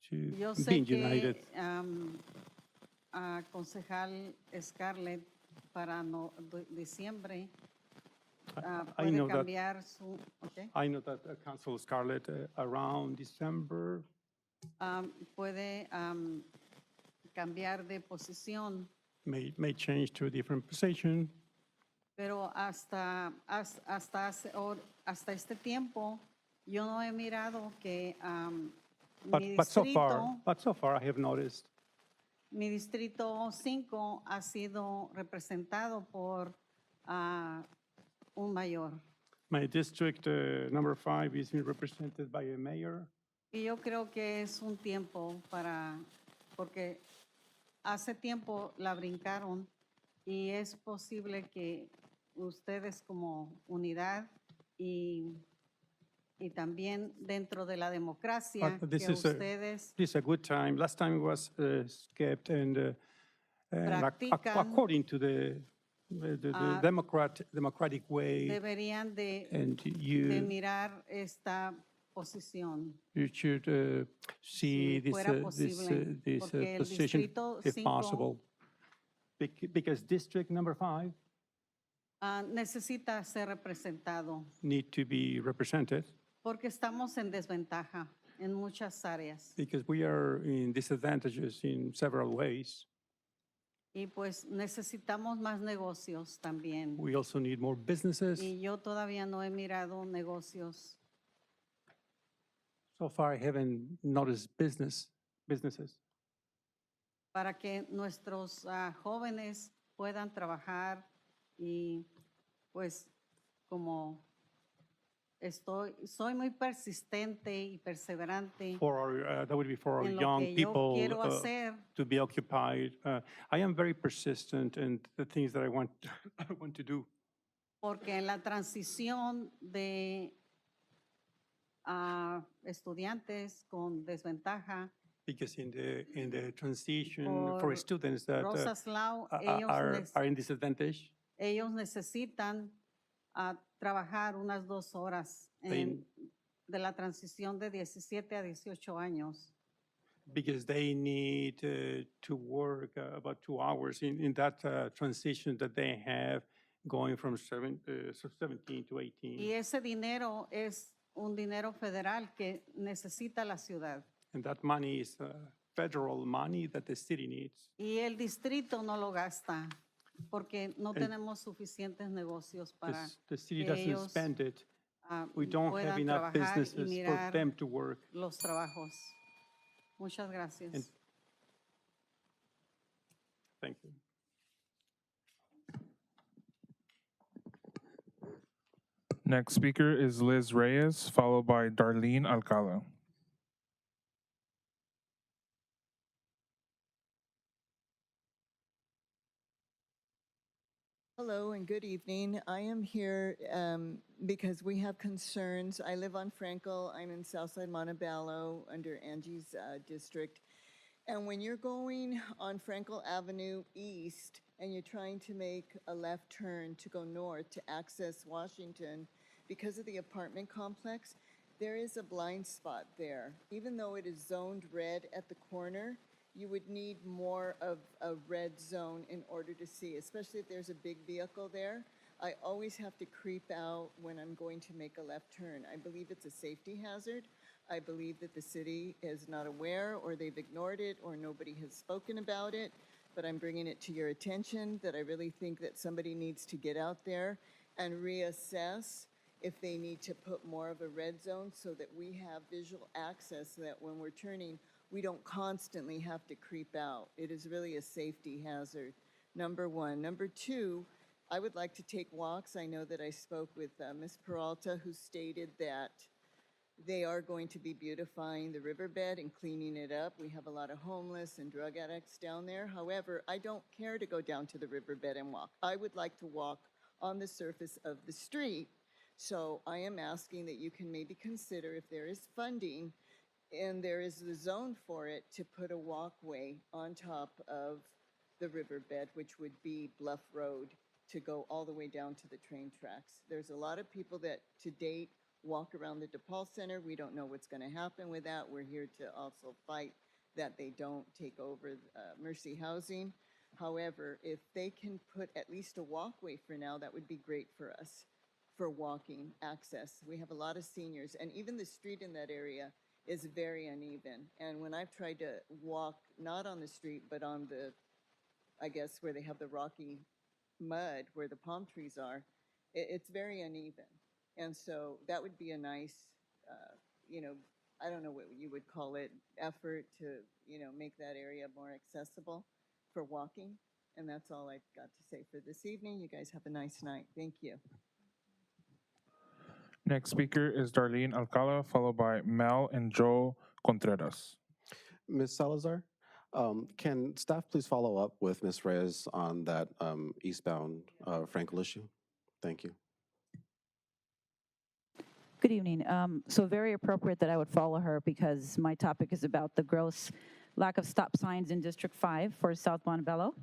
Yo be sé united. que a concejal Scarlett para diciembre I puede know that cambiar su, okay, I know that Council Scarlett around December puede cambiar de posición, may change to a different position. pero hasta este tiempo yo no he mirado que mi But so distrito, far, I have noticed mi distrito 5 ha sido representado por un mayor. my district number 5 is being represented by a mayor. Y yo creo que es un tiempo porque hace tiempo la brincaron y es posible que ustedes como unidad y también dentro de la democracia, But this que is a- ustedes This is a good time. Last time was skipped and Practican, according to the democratic way, deberían and de you mirar esta posición. should see Si this fuera posible, porque el position distrito if 5 possible. Because district number 5 necesita ser representado need to be represented porque estamos en desventaja en muchas áreas because we are in disadvantages in several ways. y pues necesitamos más negocios también. We also need more businesses. Y yo todavía no he mirado negocios. So far, I haven't noticed businesses. Para que nuestros jóvenes puedan trabajar y pues como soy muy persistente y perseverante For our, that would be for our en lo young que yo people quiero hacer, to be occupied. I am very persistent in the things that I want, I want to do. porque en la transición de estudiantes con desventaja, Because in the transition Por for students that Rosas Law, are in disadvantage, ellos necesitan trabajar unas 2 horas de la transición de 17 a 18 años. because they need to work about 2 hours in that transition that they have going from 17 to 18. Y ese dinero es un dinero federal que necesita la ciudad. And that money is federal money that the city needs. Y el distrito no lo gasta porque no tenemos suficientes negocios para The city que doesn't ellos spend it. We don't have puedan enough trabajar y businesses for mirar them to work. los trabajos. Muchas gracias. And- Thank you. Next speaker is Liz Reyes, followed by Darlene Alcala. Hello and good evening. I am here because we have concerns. I live on Frankel. I'm in Southside Montebello under Angie's district. And when you're going on Frankel Avenue East and you're trying to make a left turn to go north to access Washington, because of the apartment complex, there is a blind spot there. Even though it is zoned red at the corner, you would need more of a red zone in order to see, especially if there's a big vehicle there. I always have to creep out when I'm going to make a left turn. I believe it's a safety hazard. I believe that the city is not aware, or they've ignored it, or nobody has spoken about it, but I'm bringing it to your attention that I really think that somebody needs to get out there and reassess if they need to put more of a red zone so that we have visual access, so that when we're turning, we don't constantly have to creep out. It is really a safety hazard, number one. Number two, I would like to take walks. I know that I spoke with Ms. Peralta, who stated that they are going to be beautifying the riverbed and cleaning it up. We have a lot of homeless and drug addicts down there. However, I don't care to go down to the riverbed and walk. I would like to walk on the surface of the street. So I am asking that you can maybe consider, if there is funding and there is the zone for it, to put a walkway on top of the riverbed, which would be Bluff Road, to go all the way down to the train tracks. There's a lot of people that to date walk around the DePaul Center. We don't know what's going to happen with that. We're here to also fight that they don't take over Mercy Housing. However, if they can put at least a walkway for now, that would be great for us, for walking access. We have a lot of seniors, and even the street in that area is very uneven. And when I've tried to walk, not on the street, but on the, I guess, where they have the rocky mud, where the palm trees are, it's very uneven. And so that would be a nice, I don't know what you would call it, effort to, make that area more accessible for walking. And that's all I've got to say for this evening. You guys have a nice night. Thank you. Next speaker is Darlene Alcala, followed by Mel and Joel Contreras. Ms. Salazar, can staff please follow up with Ms. Reyes on that eastbound Frankel issue? Thank you. Good evening. So very appropriate that I would follow her, because my topic is about the gross lack of stop signs in District 5 for South Montebello.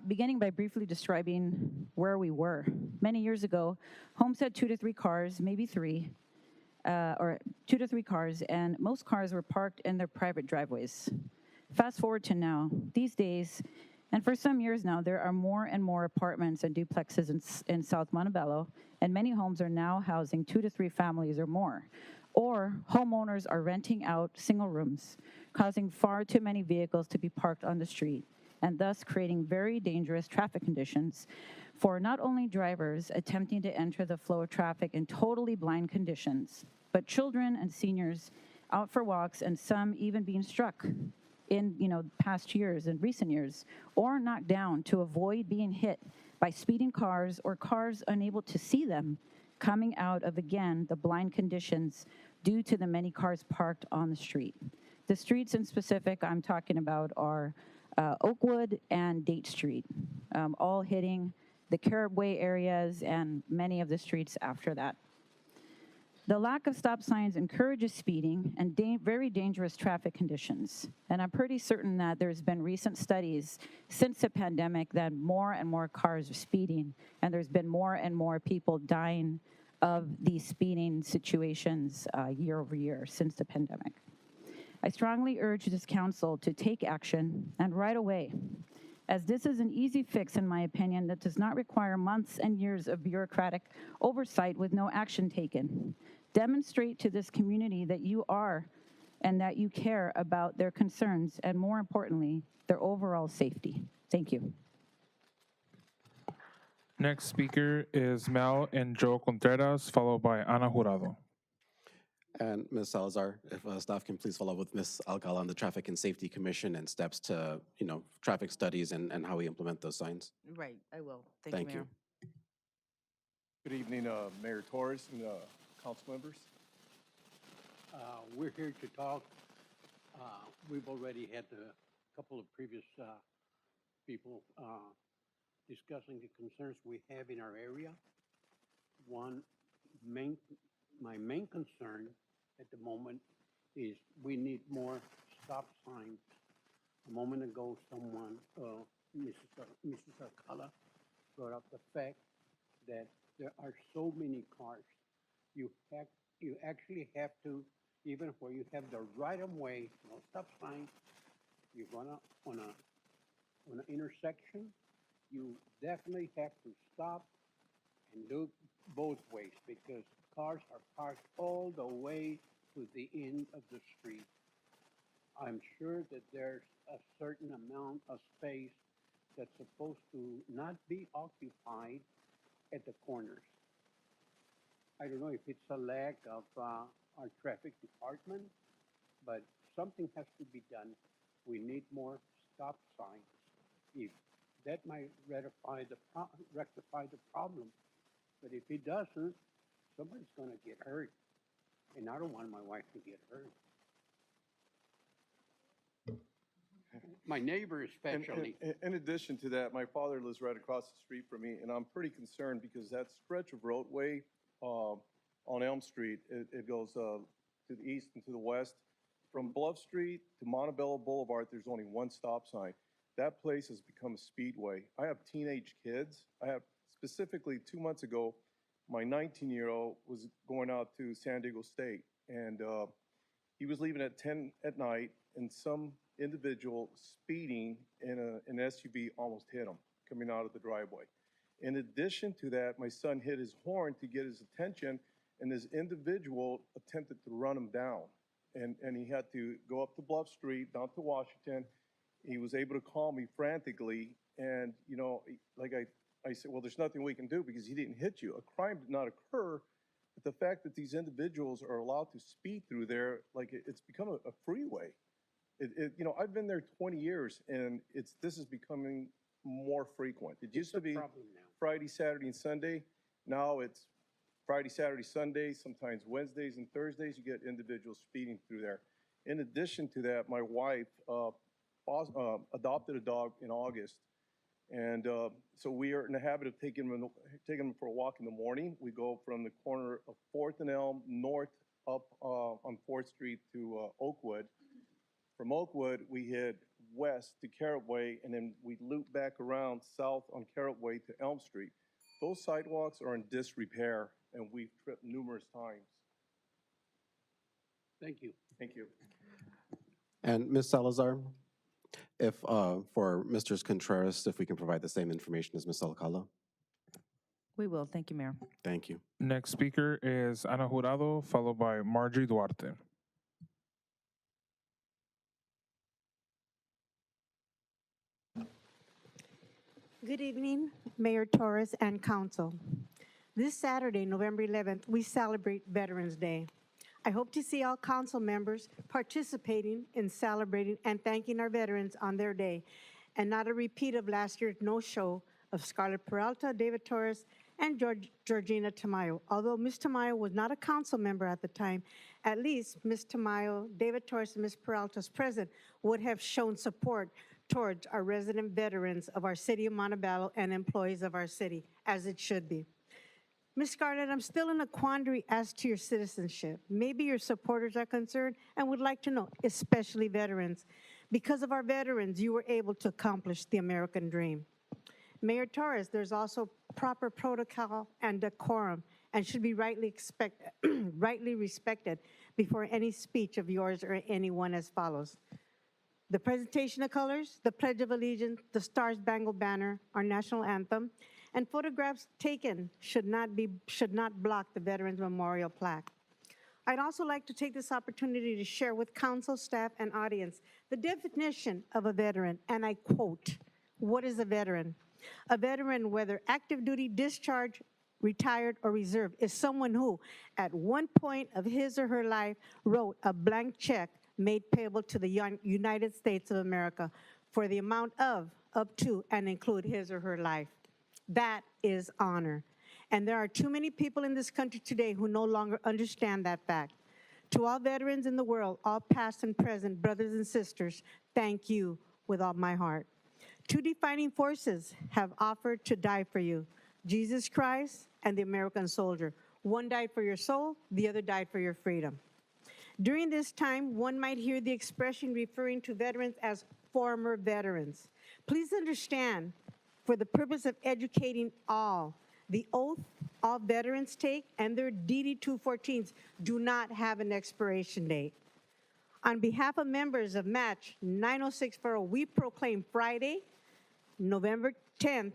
Beginning by briefly describing where we were. Many years ago, homes had 2 to 3 cars, maybe 3, or 2 to 3 cars, and most cars were parked in their private driveways. Fast forward to now. These days, and for some years now, there are more and more apartments and duplexes in South Montebello, and many homes are now housing 2 to 3 families or more. Or homeowners are renting out single rooms, causing far too many vehicles to be parked on the street, and thus creating very dangerous traffic conditions for not only drivers attempting to enter the flow of traffic in totally blind conditions, but children and seniors out for walks, and some even being struck in past years and recent years, or knocked down to avoid being hit by speeding cars or cars unable to see them coming out of, again, the blind conditions due to the many cars parked on the street. The streets in specific I'm talking about are Oakwood and Date Street, all hitting the Caribway areas and many of the streets after that. The lack of stop signs encourages speeding and very dangerous traffic conditions. And I'm pretty certain that there's been recent studies since the pandemic that more and more cars are speeding, and there's been more and more people dying of these speeding situations year over year since the pandemic. I strongly urge this council to take action, and right away, as this is an easy fix, in my opinion, that does not require months and years of bureaucratic oversight with no action taken. Demonstrate to this community that you are and that you care about their concerns and, more importantly, their overall safety. Thank you. Next speaker is Mel and Joe Contreras, followed by Ana Jurado. And Ms. Salazar, if staff can please follow up with Ms. Alcala on the Traffic and Safety Commission and steps to, traffic studies and how we implement those signs. Right, I will. Thank you, Thank Mayor. you. Good evening, Mayor Torres and council members. We're here to talk. We've already had a couple of previous people discussing the concerns we have in our area. My main concern at the moment is we need more stop signs. A moment ago, someone, Mrs. Alcala, brought up the fact that there are so many cars. You actually have to, even where you have the right of way, no stop sign, you're gonna on an intersection, you definitely have to stop and look both ways because cars are parked all the way to the end of the street. I'm sure that there's a certain amount of space that's supposed to not be occupied at the corners. I don't know if it's a lack of our traffic department, but something has to be done. We need more stop signs. If that might rectify the problem, but if it doesn't, somebody's going to get hurt, and I don't want my wife to get hurt. My neighbor especially. In addition to that, my father lives right across the street from me, and I'm pretty concerned because that stretch of roadway on Elm Street, it goes to the east and to the west. From Bluff Street to Montebello Boulevard, there's only one stop sign. That place has become a speedway. I have teenage kids. I have specifically 2 months ago, my 19-year-old was going out to San Diego State, and he was leaving at 10 at night, and some individual speeding in an SUV almost hit him coming out of the driveway. In addition to that, my son hit his horn to get his attention, and this individual attempted to run him down. And he had to go up to Bluff Street, down to Washington. He was able to call me frantically, and like I said, well, there's nothing we can do because he didn't hit you. A crime did not occur, but the fact that these individuals are allowed to speed through there, like it's become a freeway. I've been there 20 years, and this is becoming more frequent. It used to be Friday, Saturday, and Sunday. Now it's Friday, Saturday, Sunday, sometimes Wednesdays and Thursdays. You get individuals speeding through there. In addition to that, my wife adopted a dog in August, and so we are in the habit of taking him for a walk in the morning. We go from the corner of 4th and Elm north up on 4th Street to Oakwood. From Oakwood, we head west to Carrotway, and then we loop back around south on Carrotway to Elm Street. Those sidewalks are in disrepair, and we've tripped numerous times. Thank you. Thank you. And Ms. Salazar, if for Mr. Contreras, if we can provide the same information as Ms. Alcala. We will. Thank you, Mayor. Thank you. Next speaker is Ana Jurado, followed by Margie Duarte. Good evening, Mayor Torres and Council. This Saturday, November 11th, we celebrate Veterans Day. I hope to see all council members participating in celebrating and thanking our veterans on their day, and not a repeat of last year's no-show of Scarlett Peralta, David Torres, and Georgina Tamayo. Although Ms. Tamayo was not a council member at the time, at least Ms. Tamayo, David Torres, and Ms. Peralta's present would have shown support towards our resident veterans of our city of Montebello and employees of our city, as it should be. Ms. Scarlett, I'm still in a quandary as to your citizenship. Maybe your supporters are concerned and would like to know, especially veterans. Because of our veterans, you were able to accomplish the American dream. Mayor Torres, there's also proper protocol and decorum and should be rightly respected before any speech of yours or anyone as follows. The presentation of colors, the Pledge of Allegiance, the Star-Spangled Banner, our national anthem, and photographs taken should not block the Veterans Memorial plaque. I'd also like to take this opportunity to share with council, staff, and audience the definition of a veteran, and I quote, "What is a veteran? A veteran, whether active duty, discharged, retired, or reserved, is someone who, at one point of his or her life, wrote a blank check made payable to the United States of America for the amount of, up to, and include his or her life." That is honor. And there are too many people in this country today who no longer understand that fact. To all veterans in the world, all past and present, brothers and sisters, thank you with all my heart. Two defining forces have offered to die for you, Jesus Christ and the American soldier. One died for your soul, the other died for your freedom. During this time, one might hear the expression referring to veterans as former veterans. Please understand, for the purpose of educating all, the oath all veterans take and their DD-214s do not have an expiration date. On behalf of members of Match 90640, we proclaim Friday, November 10th,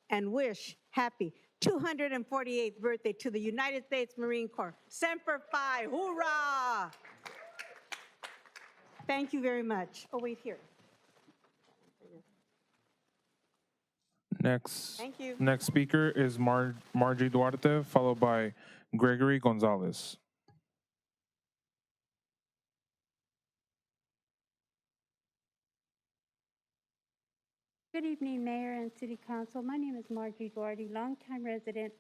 and wish happy 248th birthday to the United States Marine Corps. Semper Fi, hoorah! Thank you very much. Oh, wait, here. Thank you. Next speaker is Margie Duarte, followed by Gregory Gonzalez. Good evening, Mayor and City Council. My name is Margie Duarte, longtime resident.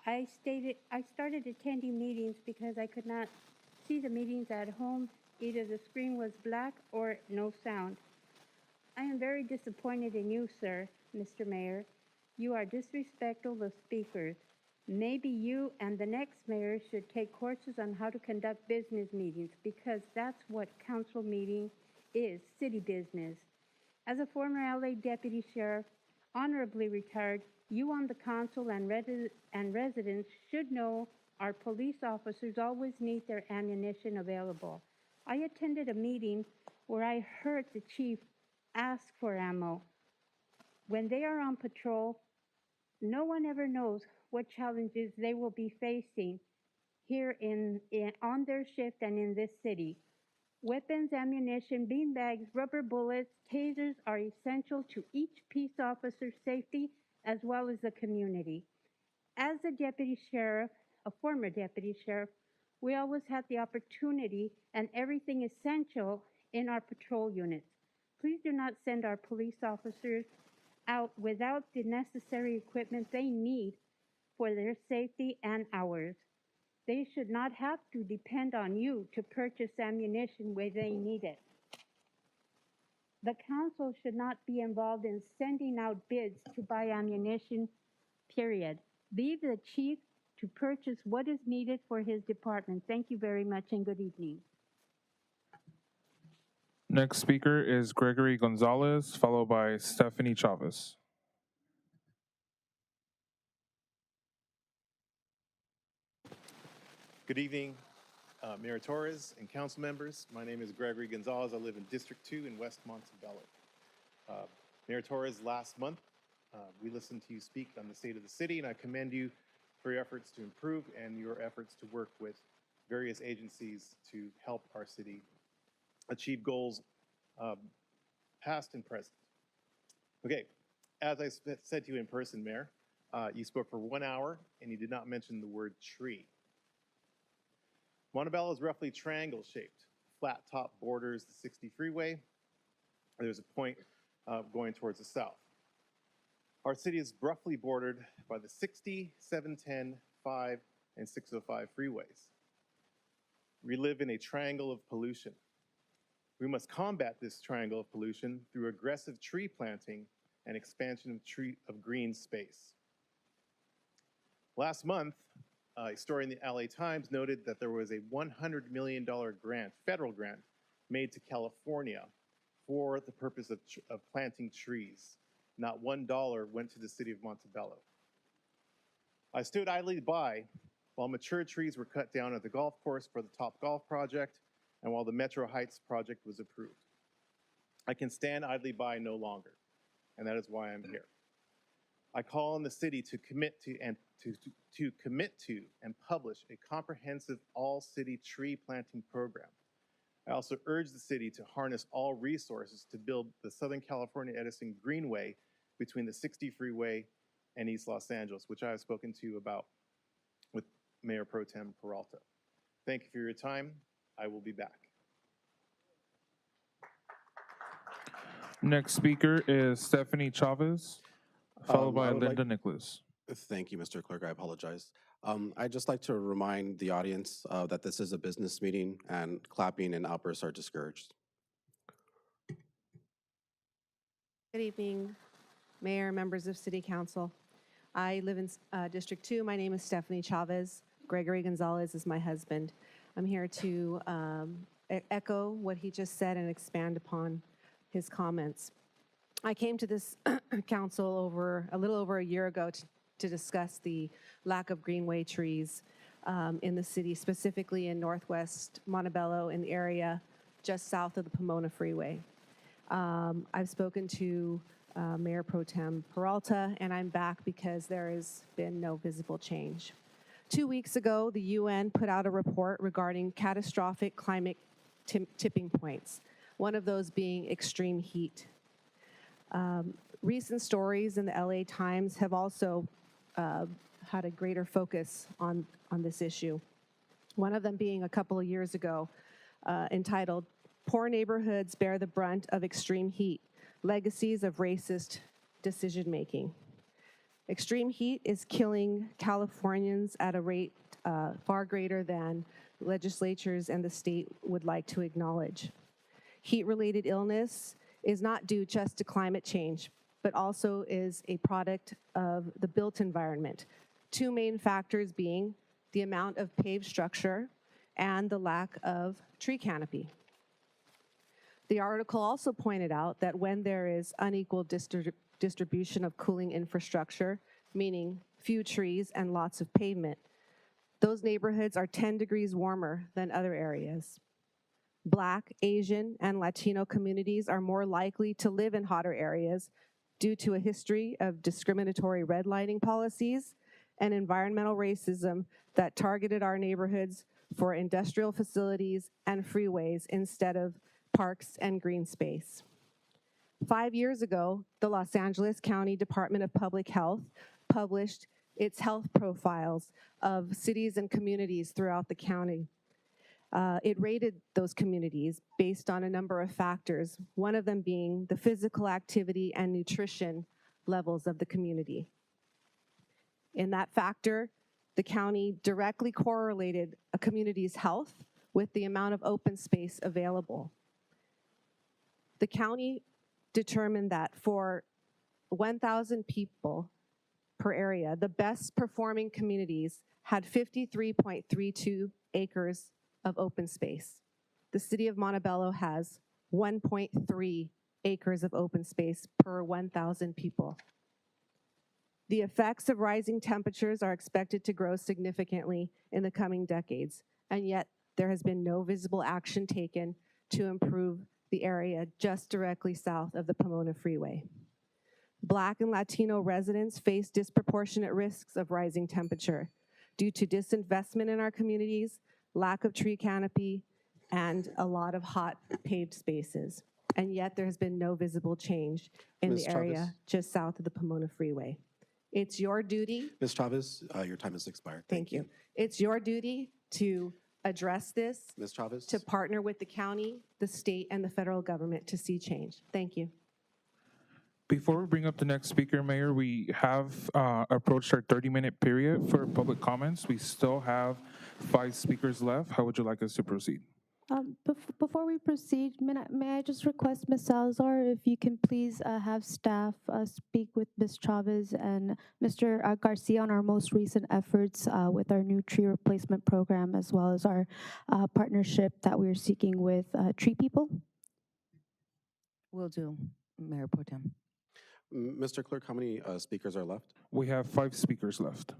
I started attending meetings because I could not see the meetings at home. Either the screen was black or no sound. I am very disappointed in you, sir, Mr. Mayor. You are disrespectful of speakers. Maybe you and the next mayor should take courses on how to conduct business meetings, because that's what council meeting is, city business. As a former LA deputy sheriff, honorably retired, you on the council and residents should know our police officers always need their ammunition available. I attended a meeting where I heard the chief ask for ammo. When they are on patrol, no one ever knows what challenges they will be facing here on their shift and in this city. Weapons, ammunition, beanbags, rubber bullets, tasers are essential to each peace officer's safety as well as the community. As a deputy sheriff, a former deputy sheriff, we always had the opportunity and everything essential in our patrol units. Please do not send our police officers out without the necessary equipment they need for their safety and ours. They should not have to depend on you to purchase ammunition where they need it. The council should not be involved in sending out bids to buy ammunition, period. Leave the chief to purchase what is needed for his department. Thank you very much and good evening. Next speaker is Gregory Gonzalez, followed by Stephanie Chavez. Good evening, Mayor Torres and council members. My name is Gregory Gonzalez. I live in District 2 in West Montebello. Mayor Torres, last month, we listened to you speak on the state of the city, and I commend you for your efforts to improve and your efforts to work with various agencies to help our city achieve goals past and present. Okay, as I said to you in person, Mayor, you spoke for 1 hour and you did not mention the word tree. Montebello is roughly triangle-shaped. Flat top borders the 60 freeway. There's a point going towards the south. Our city is roughly bordered by the 60, 710, 5, and 605 freeways. We live in a triangle of pollution. We must combat this triangle of pollution through aggressive tree planting and expansion of green space. Last month, a story in the LA Times noted that there was a $100 million grant, federal grant, made to California for the purpose of planting trees. not $1 went to the city of Montebello. I stood idly by while mature trees were cut down at the golf course for the Top Golf project and while the Metro Heights project was approved. I can stand idly by no longer, and that is why I'm here. I call on the city to commit to and publish a comprehensive all-city tree planting program. I also urge the city to harness all resources to build the Southern California Edison Greenway between the 60 freeway and East Los Angeles, which I have spoken to about with Mayor Pro Tem Peralta. Thank you for your time. I will be back. Next speaker is Stephanie Chavez, followed by I would Linda Nicholas. Thank you, Mr. Clerk. I apologize. I'd just like to remind the audience that this is a business meeting and clapping and outbursts are discouraged. Good evening, Mayor, members of City Council. I live in District 2. My name is Stephanie Chavez. Gregory Gonzalez is my husband. I'm here to echo what he just said and expand upon his comments. I came to this council a little over a year ago to discuss the lack of greenway trees in the city, specifically in Northwest Montebello, in the area just south of the Pomona Freeway. I've spoken to Mayor Pro Tem Peralta, and I'm back because there has been no visible change. 2 weeks ago, the UN put out a report regarding catastrophic climate tipping points, one of those being extreme heat. Recent stories in the LA Times have also had a greater focus on this issue. One of them being a couple of years ago, entitled, "Poor Neighborhoods Bear the Brunt of Extreme Heat, Legacies of Racist Decision-Making." Extreme heat is killing Californians at a rate far greater than legislatures and the state would like to acknowledge. Heat-related illness is not due just to climate change, but also is a product of the built environment. Two main factors being the amount of paved structure and the lack of tree canopy. The article also pointed out that when there is unequal distribution of cooling infrastructure, meaning few trees and lots of pavement, those neighborhoods are 10 degrees warmer than other areas. Black, Asian, and Latino communities are more likely to live in hotter areas due to a history of discriminatory redlining policies and environmental racism that targeted our neighborhoods for industrial facilities and freeways instead of parks and green space. 5 years ago, the Los Angeles County Department of Public Health published its health profiles of cities and communities throughout the county. It rated those communities based on a number of factors, one of them being the physical activity and nutrition levels of the community. In that factor, the county directly correlated a community's health with the amount of open space available. The county determined that for 1,000 people per area, the best performing communities had 53.32 acres of open space. The city of Montebello has 1.3 acres of open space per 1,000 people. The effects of rising temperatures are expected to grow significantly in the coming decades, and yet there has been no visible action taken to improve the area just directly south of the Pomona Freeway. Black and Latino residents face disproportionate risks of rising temperature due to disinvestment in our communities, lack of tree canopy, and a lot of hot paved spaces. And yet there has been no visible change in Ms. the area Chavez? just south of the Pomona Freeway. It's your duty. Ms. Chavez, your time has expired. Thank you. It's your duty to address this, Ms. Chavez? to partner with the county, the state, and the federal government to see change. Thank you. Before we bring up the next speaker, Mayor, we have approached our 30-minute period for public comments. We still have 5 speakers left. How would you like us to proceed? Before we proceed, may I just request Ms. Salazar if you can please have staff speak with Ms. Chavez and Mr. Garcia on our most recent efforts with our new tree replacement program, as well as our partnership that we're seeking with Tree People? Will do, Mayor Pro Tem. Mr. Clerk, how many speakers are left? We have 5 speakers left.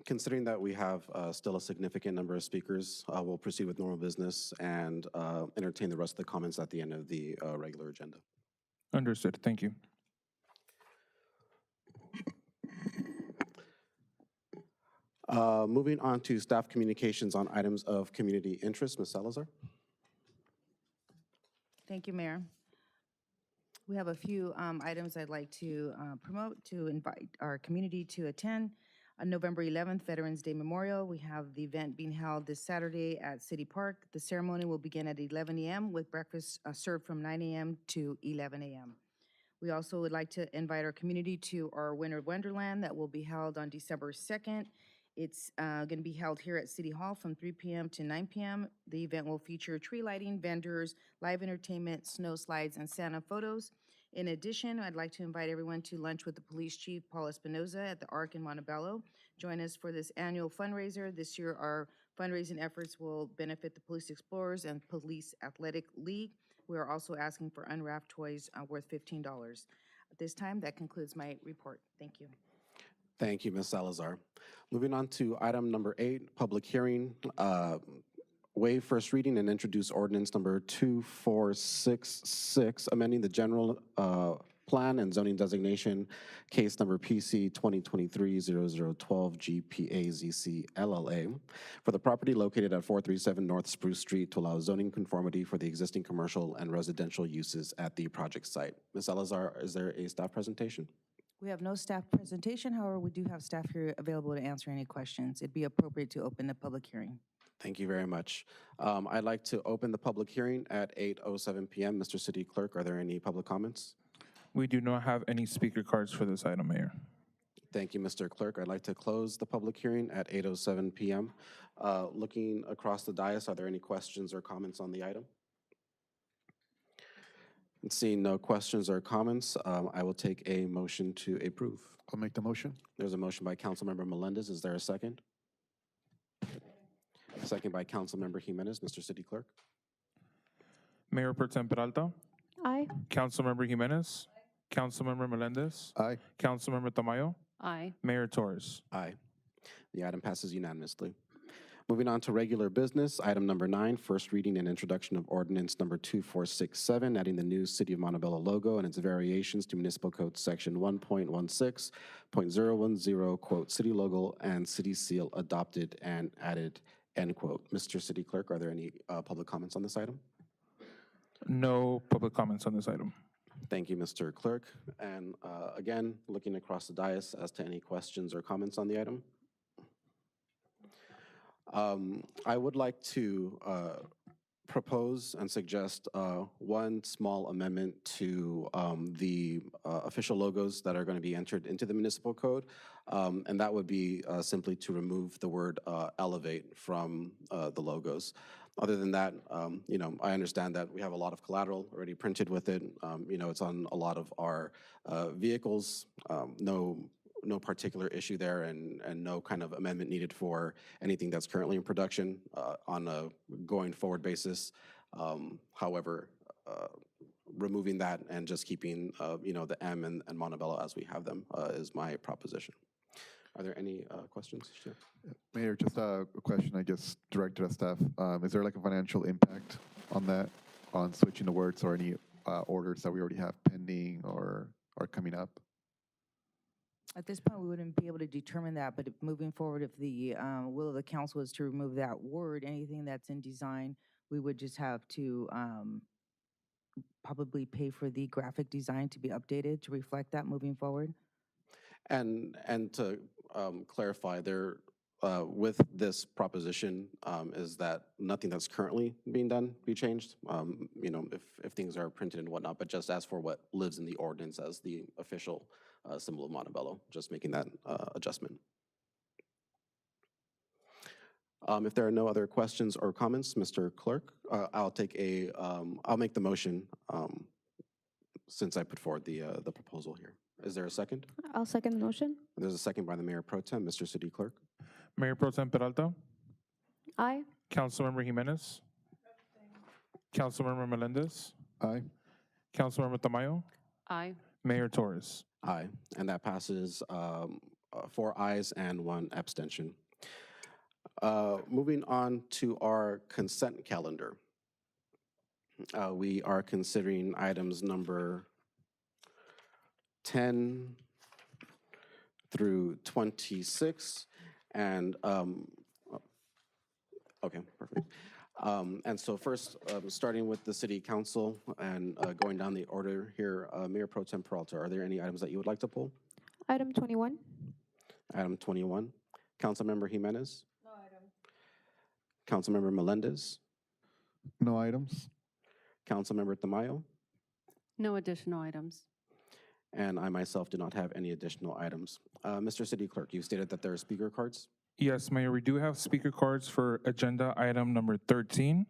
Considering that we have still a significant number of speakers, we'll proceed with normal business and entertain the rest of the comments at the end of the regular agenda. Understood. Thank you. Moving on to staff communications on items of community interest, Ms. Salazar. Thank you, Mayor. We have a few items I'd like to promote to invite our community to attend. On November 11th, Veterans Day Memorial, we have the event being held this Saturday at City Park. The ceremony will begin at 11 a.m. with breakfast served from 9 a.m. to 11 a.m. We also would like to invite our community to our Winter Wonderland that will be held on December 2nd. It's going to be held here at City Hall from 3 p.m. to 9 p.m. The event will feature tree lighting, vendors, live entertainment, snow slides, and Santa photos. In addition, I'd like to invite everyone to lunch with the Police Chief, Paul Espinoza, at the Arc in Montebello. Join us for this annual fundraiser. This year, our fundraising efforts will benefit the Police Explorers and Police Athletic League. We are also asking for unwrapped toys worth $15. At this time, that concludes my report. Thank you. Thank you, Ms. Salazar. Moving on to item number 8, public hearing. Waive first reading and introduce ordinance number 2466, amending the general plan and zoning designation, case number PC 2023-0012 GPAZC LLA, for the property located at 437 North Spruce Street to allow zoning conformity for the existing commercial and residential uses at the project site. Ms. Salazar, is there a staff presentation? We have no staff presentation. However, we do have staff here available to answer any questions. It'd be appropriate to open the public hearing. Thank you very much. I'd like to open the public hearing at 8:07 p.m. Mr. City Clerk, are there any public comments? We do not have any speaker cards for this item, Mayor. Thank you, Mr. Clerk. I'd like to close the public hearing at 8:07 p.m. Looking across the dais, are there any questions or comments on the item? And seeing no questions or comments, I will take a motion to approve. I'll make the motion. There's a motion by Councilmember Melendez. Is there a second? Second by Councilmember Jimenez. Mr. City Clerk. Mayor Pro Tem Peralta, Aye. Councilmember Jimenez, Councilmember Melendez, Aye. Councilmember Tamayo, Aye. Mayor Torres. Aye. The item passes unanimously. Moving on to regular business, item number 9, first reading and introduction of ordinance number 2467, adding the new City of Montebello logo and its variations to Municipal Code Section 1.16.010, quote, city logo and city seal adopted and added, end quote. Mr. City Clerk, are there any public comments on this item? No public comments on this item. Thank you, Mr. Clerk. And again, looking across the dais as to any questions or comments on the item. I would like to propose and suggest one small amendment to the official logos that are going to be entered into the municipal code, and that would be simply to remove the word elevate from the logos. Other than that, you know, I understand that we have a lot of collateral already printed with it. You know, it's on a lot of our vehicles. No particular issue there, and no kind of amendment needed for anything that's currently in production on a going forward basis. However, removing that and just keeping you know, the M and Montebello as we have them is my proposition. Are there any questions? Sure. Mayor, just a question, I guess, directed at staff. Is there like a financial impact on that, on switching the words, or any orders that we already have pending or are coming up? At this point, we wouldn't be able to determine that, but moving forward, if the will of the council is to remove that word, anything that's in design, we would just have to probably pay for the graphic design to be updated to reflect that moving forward. And to clarify, there with this proposition is that nothing that's currently being done be changed. You know, if things are printed and whatnot, but just as for what lives in the ordinance as the official symbol of Montebello, just making that adjustment. If there are no other questions or comments, Mr. Clerk, I'll make the motion since I put forward the proposal here. Is there a second? I'll second the motion. There's a second by the Mayor Pro Tem. Mr. City Clerk. Mayor Pro Tem Peralta, Aye. Councilmember Jimenez, Councilmember Melendez, Aye. Councilmember Tamayo, Aye. Mayor Torres. Aye, and that passes 4 ayes and 1 abstention. Moving on to our consent calendar. We are considering items number 10 through 26, and okay, perfect. And so first, starting with the City Council and going down the order here, Mayor Pro Tem Peralta, are there any items that you would like to pull? Item 21. Item 21. Councilmember Jimenez? No item. Councilmember Melendez? No items. Councilmember Tamayo? No additional items. And I myself do not have any additional items. Mr. City Clerk, you stated that there are speaker cards. Yes, Mayor, we do have speaker cards for agenda item number 13,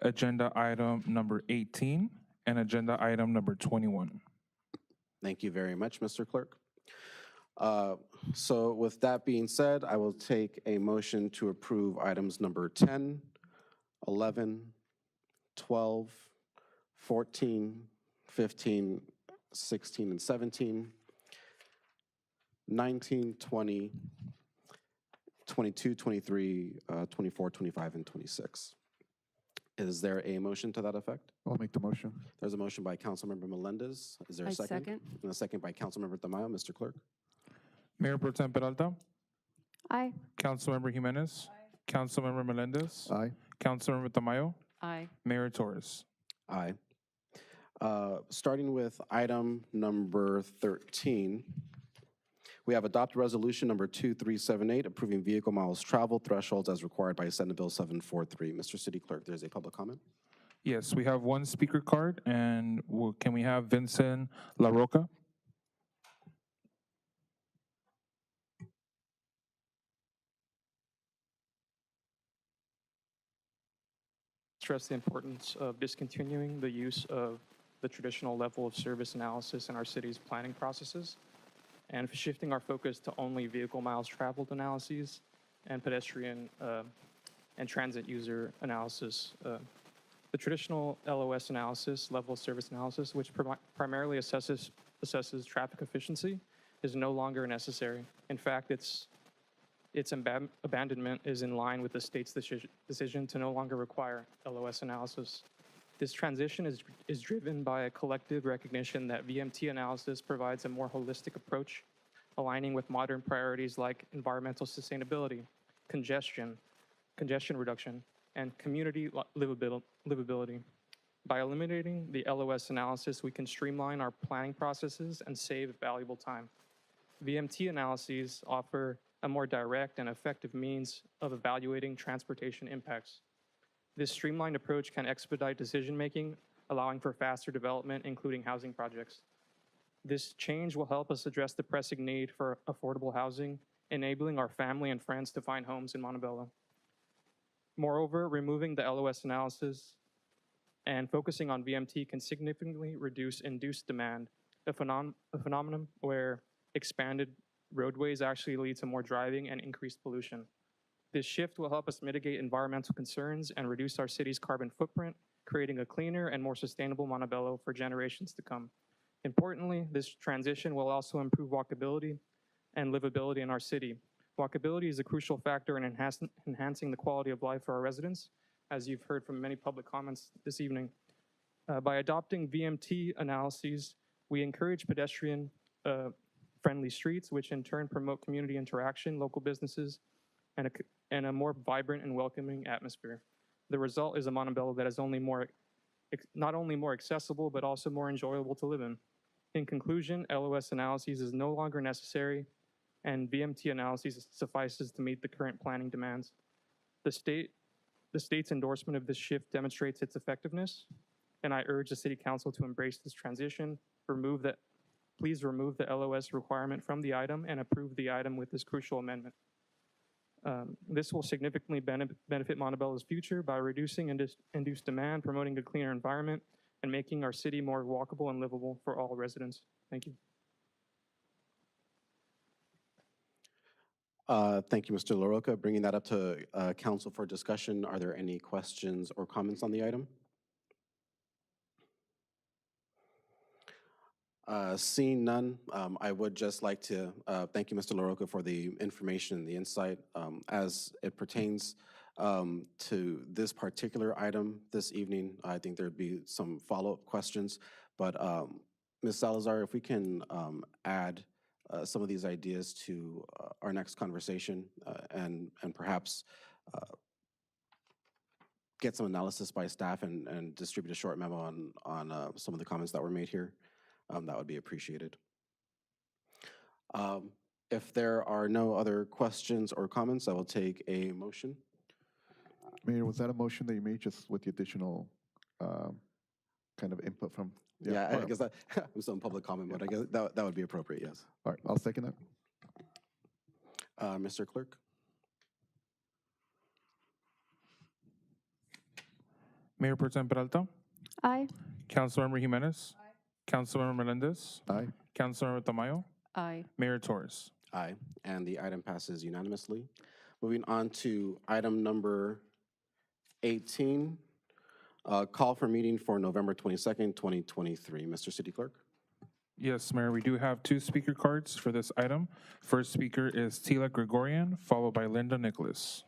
agenda item number 18, and agenda item number 21. Thank you very much, Mr. Clerk. So with that being said, I will take a motion to approve items number 10, 11, 12, 14, 15, 16, and 17, 19, 20, 22, 23, 24, 25, and 26. Is there a motion to that effect? I'll make the motion. There's a motion by Councilmember Melendez. Is there a I second? second. And a second by Councilmember Tamayo. Mr. Clerk? Mayor Pro Tem Peralta, Aye. Councilmember Jimenez, Councilmember Melendez, Aye. Councilmember Tamayo, Aye. Mayor Torres. Aye. Starting with item number 13, we have adopt resolution number 2378, approving vehicle miles traveled thresholds as required by Senate Bill 743. Mr. City Clerk, there's a public comment. Yes, we have one speaker card, and can we have Vincent La Roca? Stress the importance of discontinuing the use of the traditional level of service analysis in our city's planning processes and shifting our focus to only vehicle miles traveled analyses and pedestrian and transit user analysis. The traditional LOS analysis, level of service analysis, which primarily assesses traffic efficiency, is no longer necessary. In fact, its abandonment is in line with the state's decision to no longer require LOS analysis. This transition is driven by a collective recognition that VMT analysis provides a more holistic approach, aligning with modern priorities like environmental sustainability, congestion reduction, and community livability. By eliminating the LOS analysis, we can streamline our planning processes and save valuable time. VMT analyses offer a more direct and effective means of evaluating transportation impacts. This streamlined approach can expedite decision-making, allowing for faster development, including housing projects. This change will help us address the pressing need for affordable housing, enabling our family and friends to find homes in Montebello. Moreover, removing the LOS analysis and focusing on VMT can significantly reduce induced demand, a phenomenon where expanded roadways actually lead to more driving and increased pollution. This shift will help us mitigate environmental concerns and reduce our city's carbon footprint, creating a cleaner and more sustainable Montebello for generations to come. Importantly, this transition will also improve walkability and livability in our city. Walkability is a crucial factor in enhancing the quality of life for our residents, as you've heard from many public comments this evening. By adopting VMT analyses, we encourage pedestrian friendly streets, which in turn promote community interaction, local businesses, and a more vibrant and welcoming atmosphere. The result is a Montebello that is not only more accessible, but also more enjoyable to live in. In conclusion, LOS analyses is no longer necessary, and VMT analyses suffices to meet the current planning demands. The state's endorsement of this shift demonstrates its effectiveness, and I urge the City Council to embrace this transition, please remove the LOS requirement from the item and approve the item with this crucial amendment. This will significantly benefit Montebello's future by reducing induced demand, promoting a cleaner environment, and making our city more walkable and livable for all residents. Thank you. Thank you, Mr. LaRocca. Bringing that up to council for discussion, are there any questions or comments on the item? Seeing none, I would just like to thank you, Mr. LaRocca, for the information and the insight as it pertains to this particular item this evening. I think there'd be some follow-up questions, but Ms. Salazar, if we can add some of these ideas to our next conversation and perhaps get some analysis by staff and distribute a short memo on some of the comments that were made here, that would be appreciated. If there are no other questions or comments, I will take a motion. Mayor, was that a motion that you made just with the additional kind of input from? Yeah, all I right. guess that, I'm still in public comment, but I guess that would be appropriate, yes. All right, I'll second that. Mr. Clerk? Mayor Pro Tem Peralta, Aye. Councilmember Jimenez, Councilmember Melendez, Aye. Councilmember Tamayo, Aye. Mayor Torres. Aye, and the item passes unanimously. Moving on to item number 18, call for meeting for November 22nd, 2023. Mr. City Clerk? Yes, Mayor, we do have 2 speaker cards for this item. First speaker is Tila Gregorian, followed by Linda Nicholas.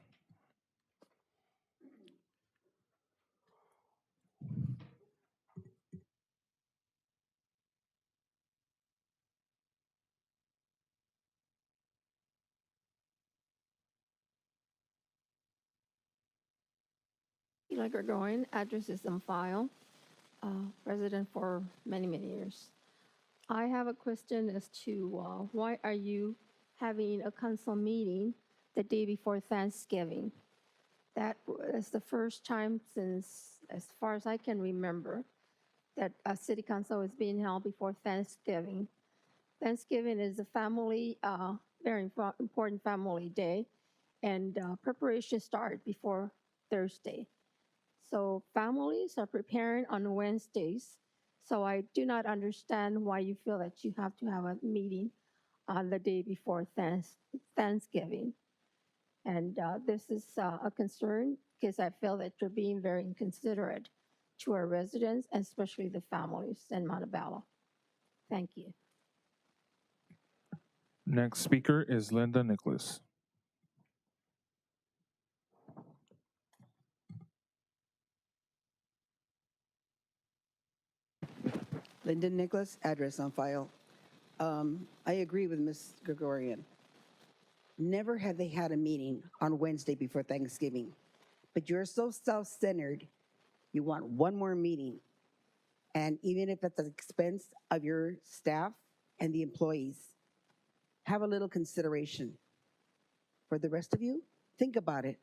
Eli Gregorian, address is on file, resident for many, many years. I have a question as to why are you having a council meeting the day before Thanksgiving? That is the first time since, as far as I can remember, that a city council is being held before Thanksgiving. Thanksgiving is a family, very important family day, and preparations start before Thursday. So families are preparing on Wednesdays. So I do not understand why you feel that you have to have a meeting on the day before Thanksgiving. And this is a concern because I feel that you're being very inconsiderate to our residents, and especially the families in Montebello. Thank you. Next speaker is Linda Nicholas. Linda Nicholas, address on file. I agree with Ms. Gregorian. Never have they had a meeting on Wednesday before Thanksgiving, but you're so self-centered, you want one more meeting. And even if at the expense of your staff and the employees, have a little consideration. For the rest of you, think about it.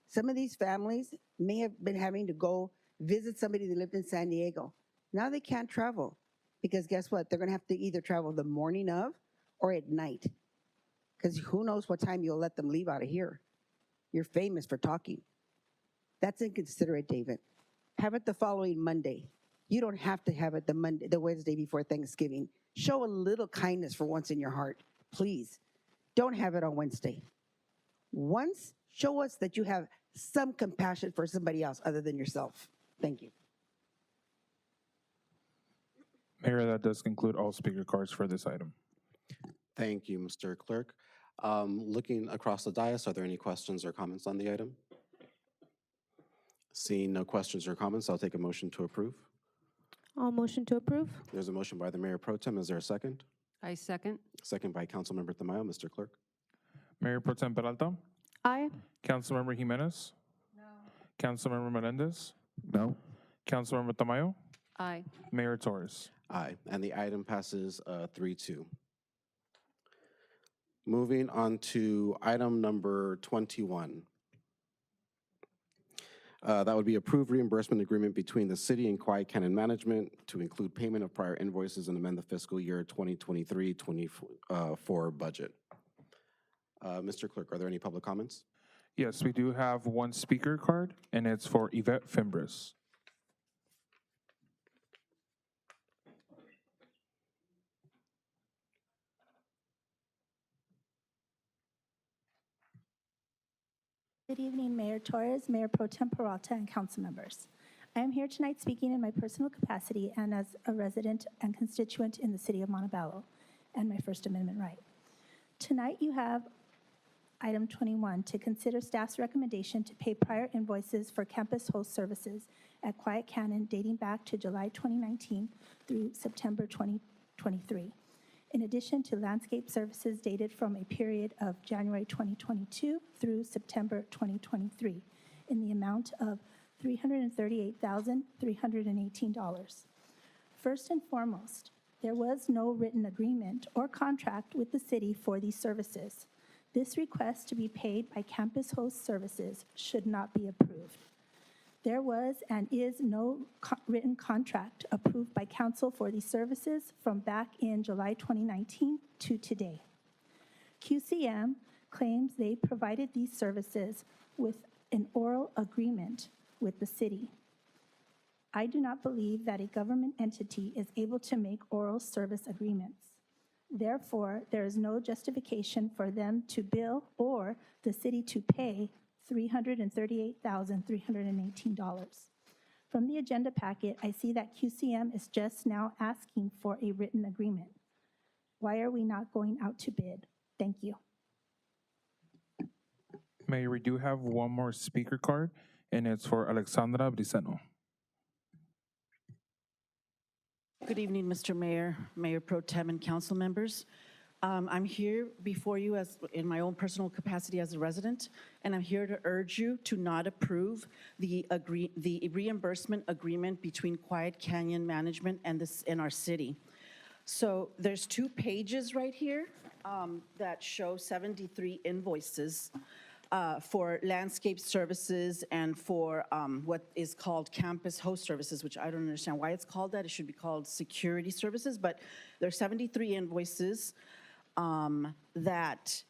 Some of these families may have been having to go visit somebody that lived in San Diego. Now they can't travel because guess what? They're gonna have to either travel the morning of or at night, because who knows what time you'll let them leave out of here. You're famous for talking. That's inconsiderate, David. Have it the following Monday. You don't have to have it the Wednesday before Thanksgiving. Show a little kindness for once in your heart, please. Don't have it on Wednesday. Once, show us that you have some compassion for somebody else other than yourself. Thank you. Mayor, that does conclude all speaker cards for this item. Thank you, Mr. Clerk. Looking across the dais, are there any questions or comments on the item? Seeing no questions or comments, I'll take a motion to approve. All motion to approve. There's a motion by the Mayor Pro Tem. Is there a second? I second. Second by Councilmember Tamayo. Mr. Clerk? Mayor Pro Tem Peralta, Aye. Councilmember Jimenez, no. Councilmember Melendez, No. Councilmember Tamayo, Aye. Mayor Torres. Aye, and the item passes 3-2. Moving on to item number 21. That would be approved reimbursement agreement between the city and Quiet Canyon Management to include payment of prior invoices and amend the fiscal year 2023-24 budget. Mr. Clerk, are there any public comments? Yes, we do have 1 speaker card, and it's for Yvette Fimbres. Good evening, Mayor Torres, Mayor Pro Tem Peralta, and council members. I am here tonight speaking in my personal capacity and as a resident and constituent in the city of Montebello, and my First Amendment right. Tonight you have item 21, to consider staff's recommendation to pay prior invoices for campus host services at Quiet Canyon dating back to July 2019 through September 2023. In addition to landscape services dated from a period of January 2022 through September 2023 in the amount of $338,318. First and foremost, there was no written agreement or contract with the city for these services. This request to be paid by campus host services should not be approved. There was and is no written contract approved by council for these services from back in July 2019 to today. QCM claims they provided these services with an oral agreement with the city. I do not believe that a government entity is able to make oral service agreements. Therefore, there is no justification for them to bill or the city to pay $338,318. From the agenda packet, I see that QCM is just now asking for a written agreement. Why are we not going out to bid? Thank you. Mayor, we do have one more speaker card, and it's for Alexandra Briceno. Good evening, Mr. Mayor, Mayor Pro Tem, and council members. I'm here before you as in my own personal capacity as a resident, and I'm here to urge you to not approve the reimbursement agreement between Quiet Canyon Management and our city. So there's 2 pages right here that show 73 invoices for landscape services and for what is called campus host services, which I don't understand why it's called that. It should be called security services, but there's 73 invoices that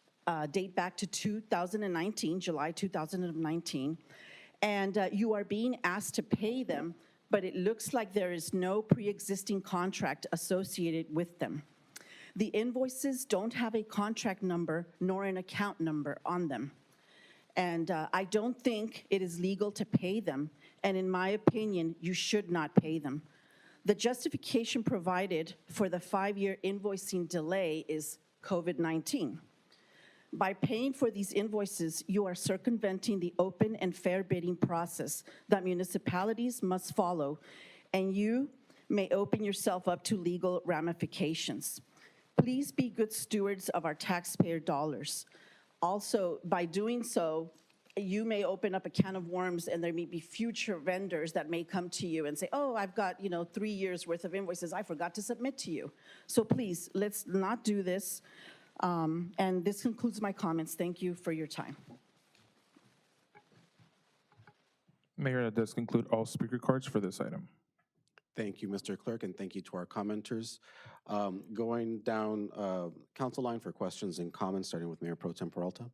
date back to 2019, July 2019, and you are being asked to pay them, but it looks like there is no pre-existing contract associated with them. The invoices don't have a contract number nor an account number on them. And I don't think it is legal to pay them, and in my opinion, you should not pay them. The justification provided for the 5-year invoicing delay is COVID-19. By paying for these invoices, you are circumventing the open and fair bidding process that municipalities must follow, and you may open yourself up to legal ramifications. Please be good stewards of our taxpayer dollars. Also, by doing so, you may open up a can of worms, and there may be future vendors that may come to you and say, oh, I've got 3 years worth of invoices I forgot to submit to you. So please, let's not do this. And this concludes my comments. Thank you for your time. Mayor, that does conclude all speaker cards for this item. Thank you, Mr. Clerk, and thank you to our commenters. Going down council line for questions and comments, starting with Mayor Pro Tem Peralta.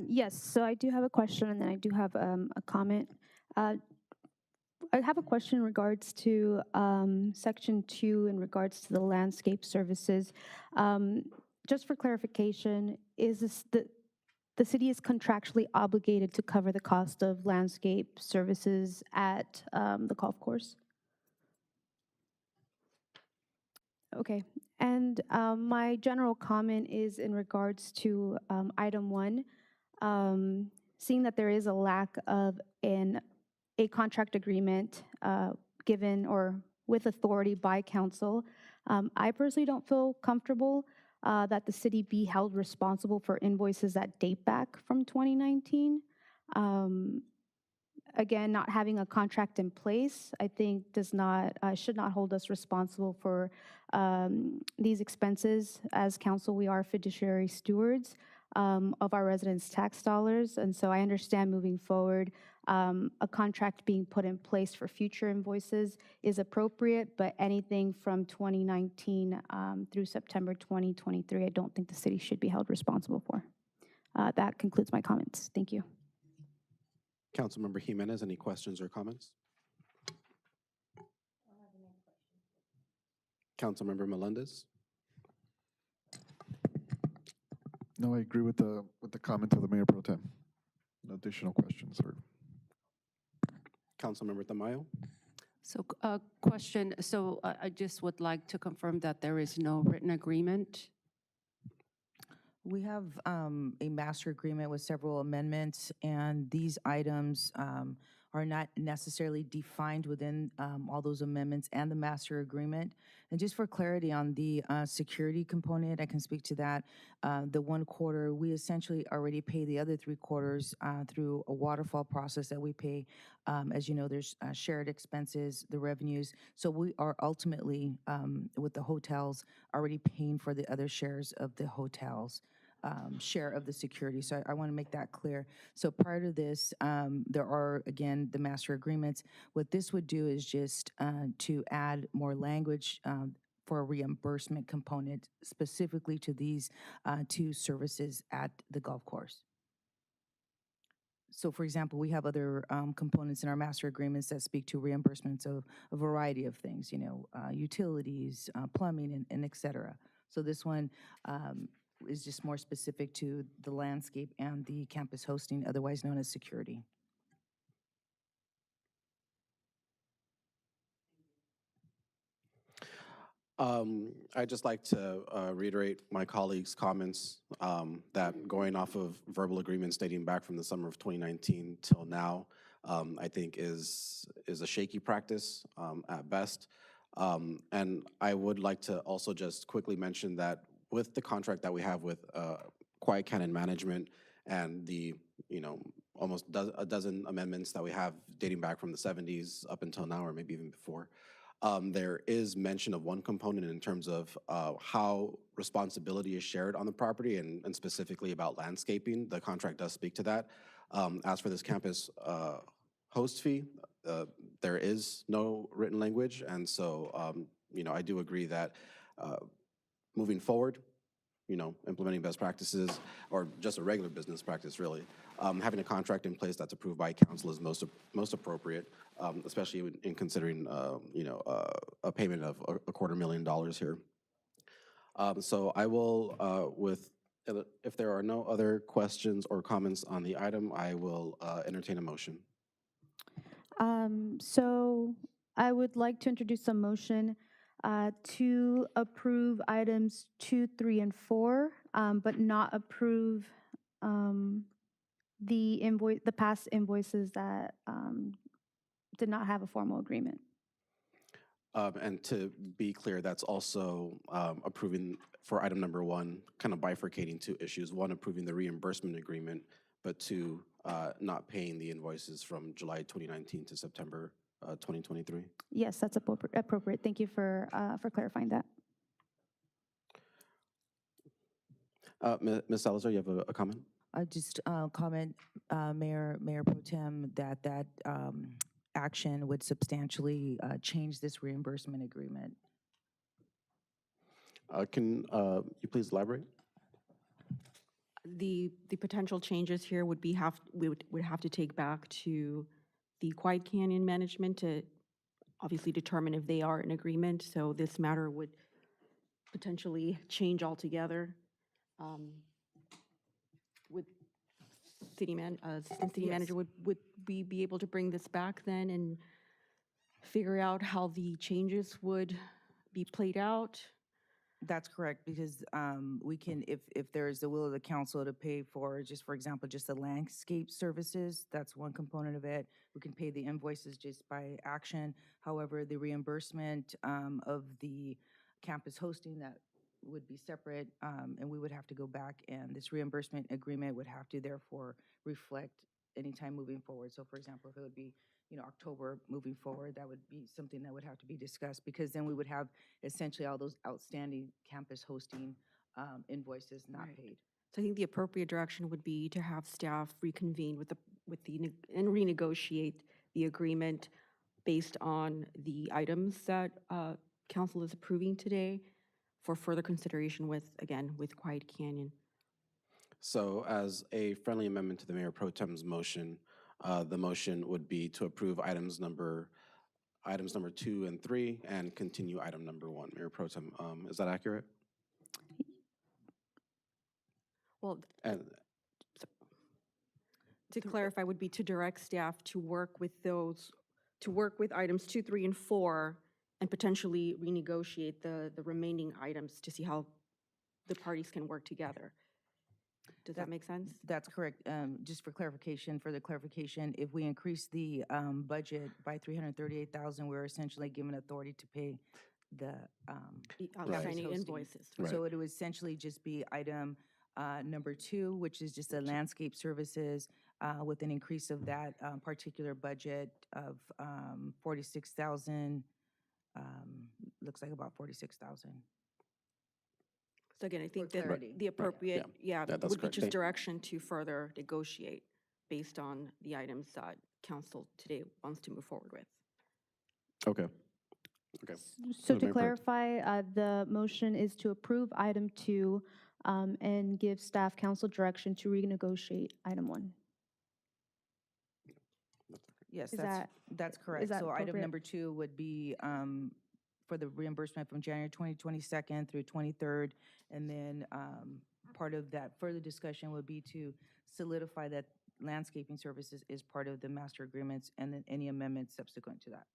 Yes, so I do have a question, and then I do have a comment. I have a question in regards to Section 2 in regards to the landscape services. Just for clarification, is this the city is contractually obligated to cover the cost of landscape services at the golf course? Okay, and my general comment is in regards to item 1, seeing that there is a lack of a contract agreement given or with authority by council. I personally don't feel comfortable that the city be held responsible for invoices that date back from 2019. Again, not having a contract in place, I think should not hold us responsible for these expenses. As council, we are fiduciary stewards of our residents' tax dollars, and so I understand moving forward, a contract being put in place for future invoices is appropriate, but anything from 2019 through September 2023, I don't think the city should be held responsible for. That concludes my comments. Thank you. Councilmember Jimenez, any questions or comments? Councilmember Melendez? No, I agree with the comment of the Mayor Pro Tem. No additional questions. Councilmember Tamayo? So, question, so I just would like to confirm that there is no written agreement. We have a master agreement with several amendments, and these items are not necessarily defined within all those amendments and the master agreement. And just for clarity on the security component, I can speak to that. The 1 quarter, we essentially already pay the other 3 quarters through a waterfall process that we pay. As you know, there's shared expenses, the revenues. So we are ultimately, with the hotels, already paying for the other shares of the hotels. Share of the security. So I want to make that clear. So prior to this, there are, again, the master agreements. What this would do is just to add more language for a reimbursement component specifically to these 2 services at the golf course. So for example, we have other components in our master agreements that speak to reimbursements of a variety of things, you know, utilities, plumbing, and et cetera. So this one is just more specific to the landscape and the campus hosting, otherwise known as security. I'd just like to reiterate my colleagues' comments that going off of verbal agreements dating back from the summer of 2019 till now, I think is a shaky practice at best. And I would like to also just quickly mention that with the contract that we have with Quiet Canyon Management and the, you know, almost a dozen amendments that we have dating back from the 70s up until now, or maybe even before, there is mention of one component in terms of how responsibility is shared on the property and specifically about landscaping. The contract does speak to that. As for this campus host fee, there is no written language. And so, you know, I do agree that moving forward, you know, implementing best practices or just a regular business practice, really. Having a contract in place that's approved by council is most appropriate, especially in considering, you know, a payment of a $250,000 here. So I will, if there are no other questions or comments on the item, I will entertain a motion. So I would like to introduce a motion to approve items 2, 3, and 4, but not approve the past invoices that did not have a formal agreement. And to be clear, that's also approving for item number 1, kind of bifurcating 2 issues. 1, approving the reimbursement agreement, but 2, not paying the invoices from July 2019 to September 2023. Yes, that's appropriate. Thank you for clarifying that. Ms. Salazar, you have a comment? I just comment, Mayor Pro Tem, that action would substantially change this reimbursement agreement. Can you please elaborate? The potential changes here would be we would have to take back to the Quiet Canyon management to obviously determine if they are in agreement. So this matter would potentially change altogether. Would assistant city manager, would we be able to bring this back then and figure out how the changes would be played out? That's correct, because we can, if there is the will of the council to pay for, just for example, just the landscape services, that's one component of it. We can pay the invoices just by action. However, the reimbursement of the campus hosting, that would be separate, and we would have to go back, and this reimbursement agreement would have to therefore reflect anytime moving forward. So for example, if it would be, you know, October moving forward, that would be something that would have to be discussed, because then we would have essentially all those outstanding campus hosting invoices not paid. So I think the appropriate direction would be to have staff reconvene and renegotiate the agreement based on the items that council is approving today for further consideration with Quiet Canyon. So as a friendly amendment to the Mayor Pro Tem's motion, the motion would be to approve items number 2 and 3 and continue item number 1. Mayor Pro Tem, is that accurate? Well, And to clarify, would be to direct staff to work with those to work with items 2, 3, and 4 and potentially renegotiate the remaining items to see how the parties can work together. Does that make sense? That's correct. Just for clarification, if we increase the budget by 338,000, we're essentially given authority to pay the Outstanding hosting. invoices. So it would essentially just be item number 2, which is just a landscape services with an increase of that particular budget of 46,000. Looks like about 46,000. So again, I think that clarity. the appropriate, That's would be correct. just direction to further negotiate based on the items that council today wants to move forward with. Okay. Okay. So Mayor to Pro- clarify, the motion is to approve item 2 and give staff council direction to renegotiate item 1. Yes, Is that's correct. that So item appropriate? number 2 would be for the reimbursement from January 22nd through 23rd. And then part of that further discussion would be to solidify that landscaping services is part of the master agreements and then any amendments subsequent to that.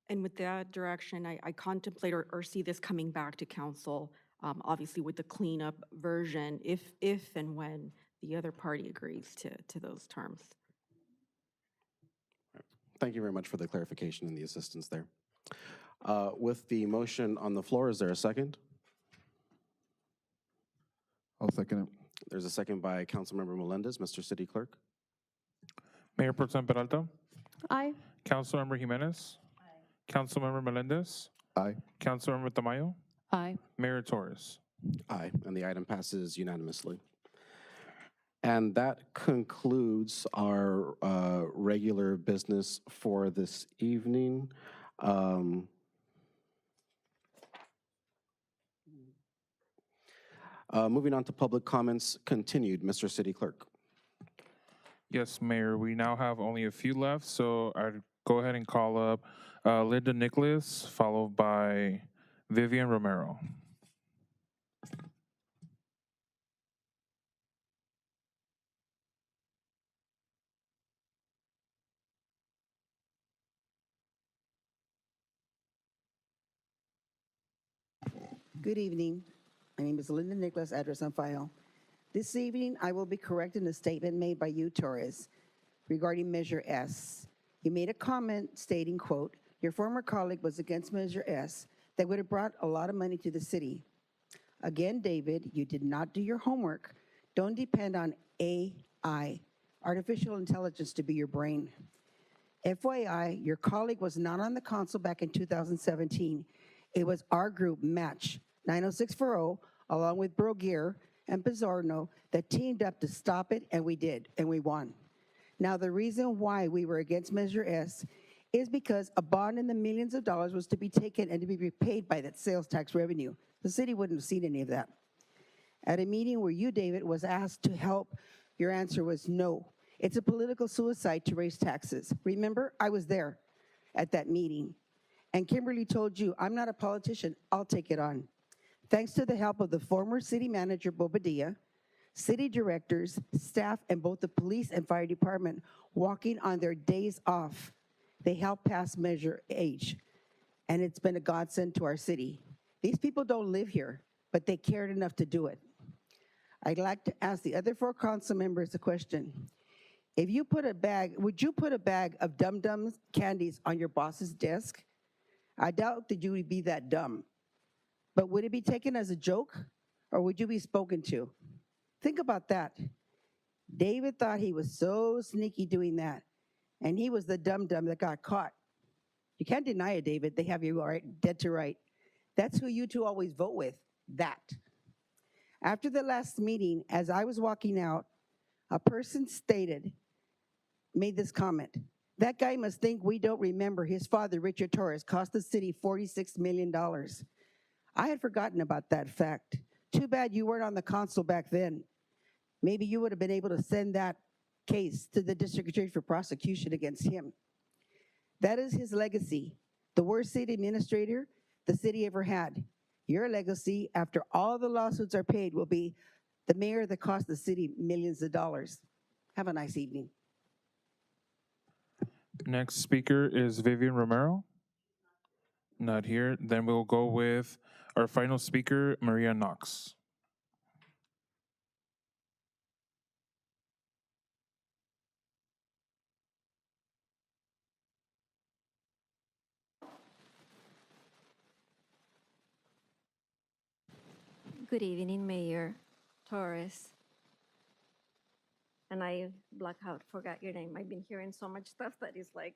And with that direction, I contemplate or see this coming back to council, obviously with the cleanup version, if and when the other party agrees to those terms. Thank you very much for the clarification and the assistance there. With the motion on the floor, is there a second? I'll second it. There's a second by Councilmember Melendez. Mr. City Clerk? Mayor Pro Tem Peralta, Aye. Councilmember Jimenez, Councilmember Melendez, Aye. Councilmember Tamayo, Aye. Mayor Torres. Aye, and the item passes unanimously. And that concludes our regular business for this evening. Moving on to public comments continued. Mr. City Clerk. Yes, Mayor, we now have only a few left, so I'd go ahead and call up Linda Nicholas, followed by Vivian Romero. Good evening. My name is Linda Nicholas, address on file. This evening, I will be correcting a statement made by you, Torres, regarding Measure S. You made a comment stating, quote, your former colleague was against Measure S that would have brought a lot of money to the city. Again, David, you did not do your homework. Don't depend on AI, artificial intelligence, to be your brain. FYI, your colleague was not on the council back in 2017. It was our group, Match 90640, along with Brogier and Pizarno, that teamed up to stop it, and we did, and we won. Now, the reason why we were against Measure S is because a bond in the millions of dollars was to be taken and to be repaid by that sales tax revenue. The city wouldn't have seen any of that. At a meeting where you, David, was asked to help, your answer was no. It's a political suicide to raise taxes. Remember, I was there at that meeting. And Kimberly told you, I'm not a politician, I'll take it on. Thanks to the help of the former city manager, Bobadilla, city directors, staff, and both the police and fire department walking on their days off, they helped pass Measure H, and it's been a godsend to our city. These people don't live here, but they cared enough to do it. I'd like to ask the other 4 council members a question. If you put a bag, would you put a bag of Dum Dums candies on your boss's desk? I doubt that you would be that dumb. But would it be taken as a joke, or would you be spoken to? Think about that. David thought he was so sneaky doing that, and he was the dum-dum that got caught. You can't deny it, David. They have you all right, dead to right. That's who you two always vote with, that. After the last meeting, as I was walking out, a person made this comment. That guy must think we don't remember his father, Richard Torres, cost the city $46 million. I had forgotten about that fact. Too bad you weren't on the council back then. Maybe you would have been able to send that case to the district attorney for prosecution against him. That is his legacy. The worst city administrator the city ever had. Your legacy, after all the lawsuits are paid, will be the mayor that cost the city millions of dollars. Have a nice evening. Next speaker is Vivian Romero. Not here. Then we'll go with our final speaker, Maria Knox. Good evening, Mayor Torres. And I blackout forgot your name. I've been hearing so much stuff that is like,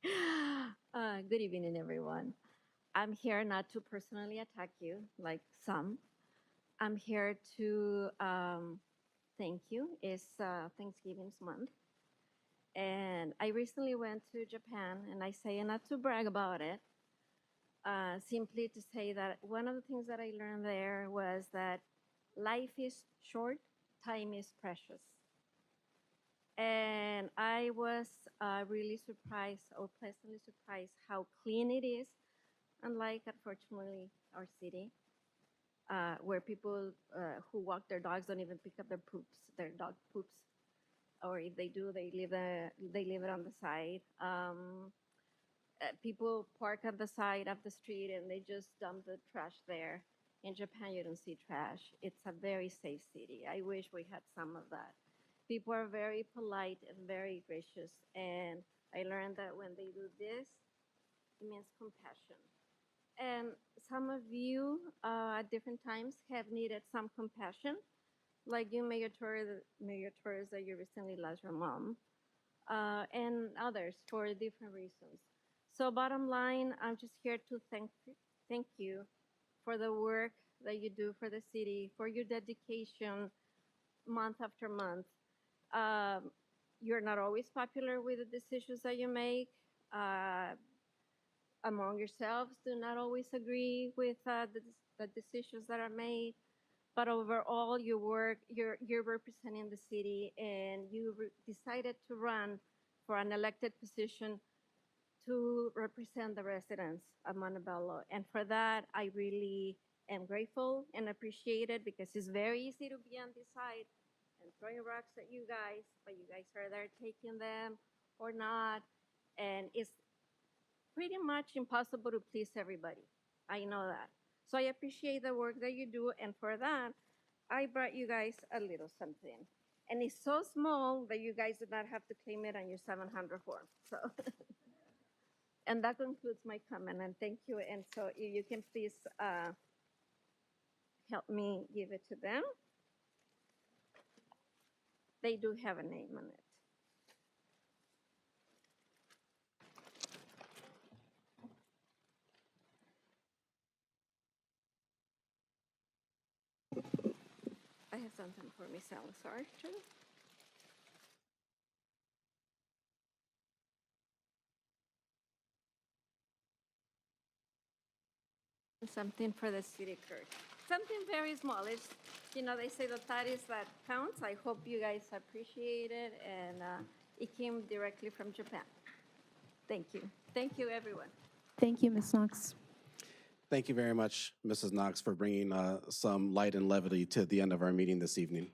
good evening, everyone. I'm here not to personally attack you like some. I'm here to thank you. It's Thanksgiving's month. And I recently went to Japan, and I say not to brag about it, simply to say that one of the things that I learned there was that life is short, time is precious. And I was really surprised, or pleasantly surprised, how clean it is, unlike, unfortunately, our city, where people who walk their dogs don't even pick up their dog poops, or if they do, they leave it on the side. People park on the side of the street and they just dump the trash there. In Japan, you don't see trash. It's a very safe city. I wish we had some of that. People are very polite and very gracious, and I learned that when they do this, it means compassion. And some of you at different times have needed some compassion, like you, Mayor Torres, that you recently lost your mom, and others for different reasons. So bottom line, I'm just here to thank you for the work that you do for the city, for your dedication month after month. You're not always popular with the decisions that you make. Among yourselves, do not always agree with the decisions that are made. But overall, your work, you're representing the city, and you decided to run for an elected position to represent the residents of Montebello. And for that, I really am grateful and appreciate it, because it's very easy to be on this side and throwing rocks at you guys, but you guys are there taking them or not. And it's pretty much impossible to please everybody. I know that. So I appreciate the work that you do, and for that, I brought you guys a little something. And it's so small that you guys did not have to claim it on your 700 form. So, and that concludes my comment, and thank you. And so if you can please help me give it to them. They do have a name on it. I have something for Miss Salazar too. Something for the city clerk. Something very small. It's, they say the taris that counts. I hope you guys appreciate it, and it came directly from Japan. Thank you. Thank you, everyone. Thank you, Ms. Knox. Thank you very much, Mrs. Knox, for bringing some light and levity to the end of our meeting this evening.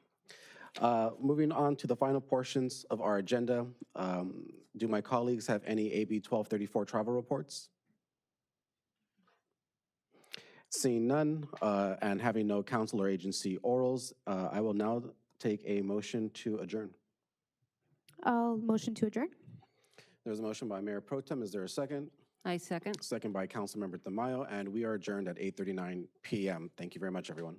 Moving on to the final portions of our agenda, do my colleagues have any AB 1234 travel reports? Seeing none, and having no council or agency orals, I will now take a motion to adjourn. I'll motion to adjourn. There's a motion by Mayor Pro Tem. Is there a second? I second. Second by Councilmember Tamayo, and we are adjourned at 8:39 p.m. Thank you very much, everyone.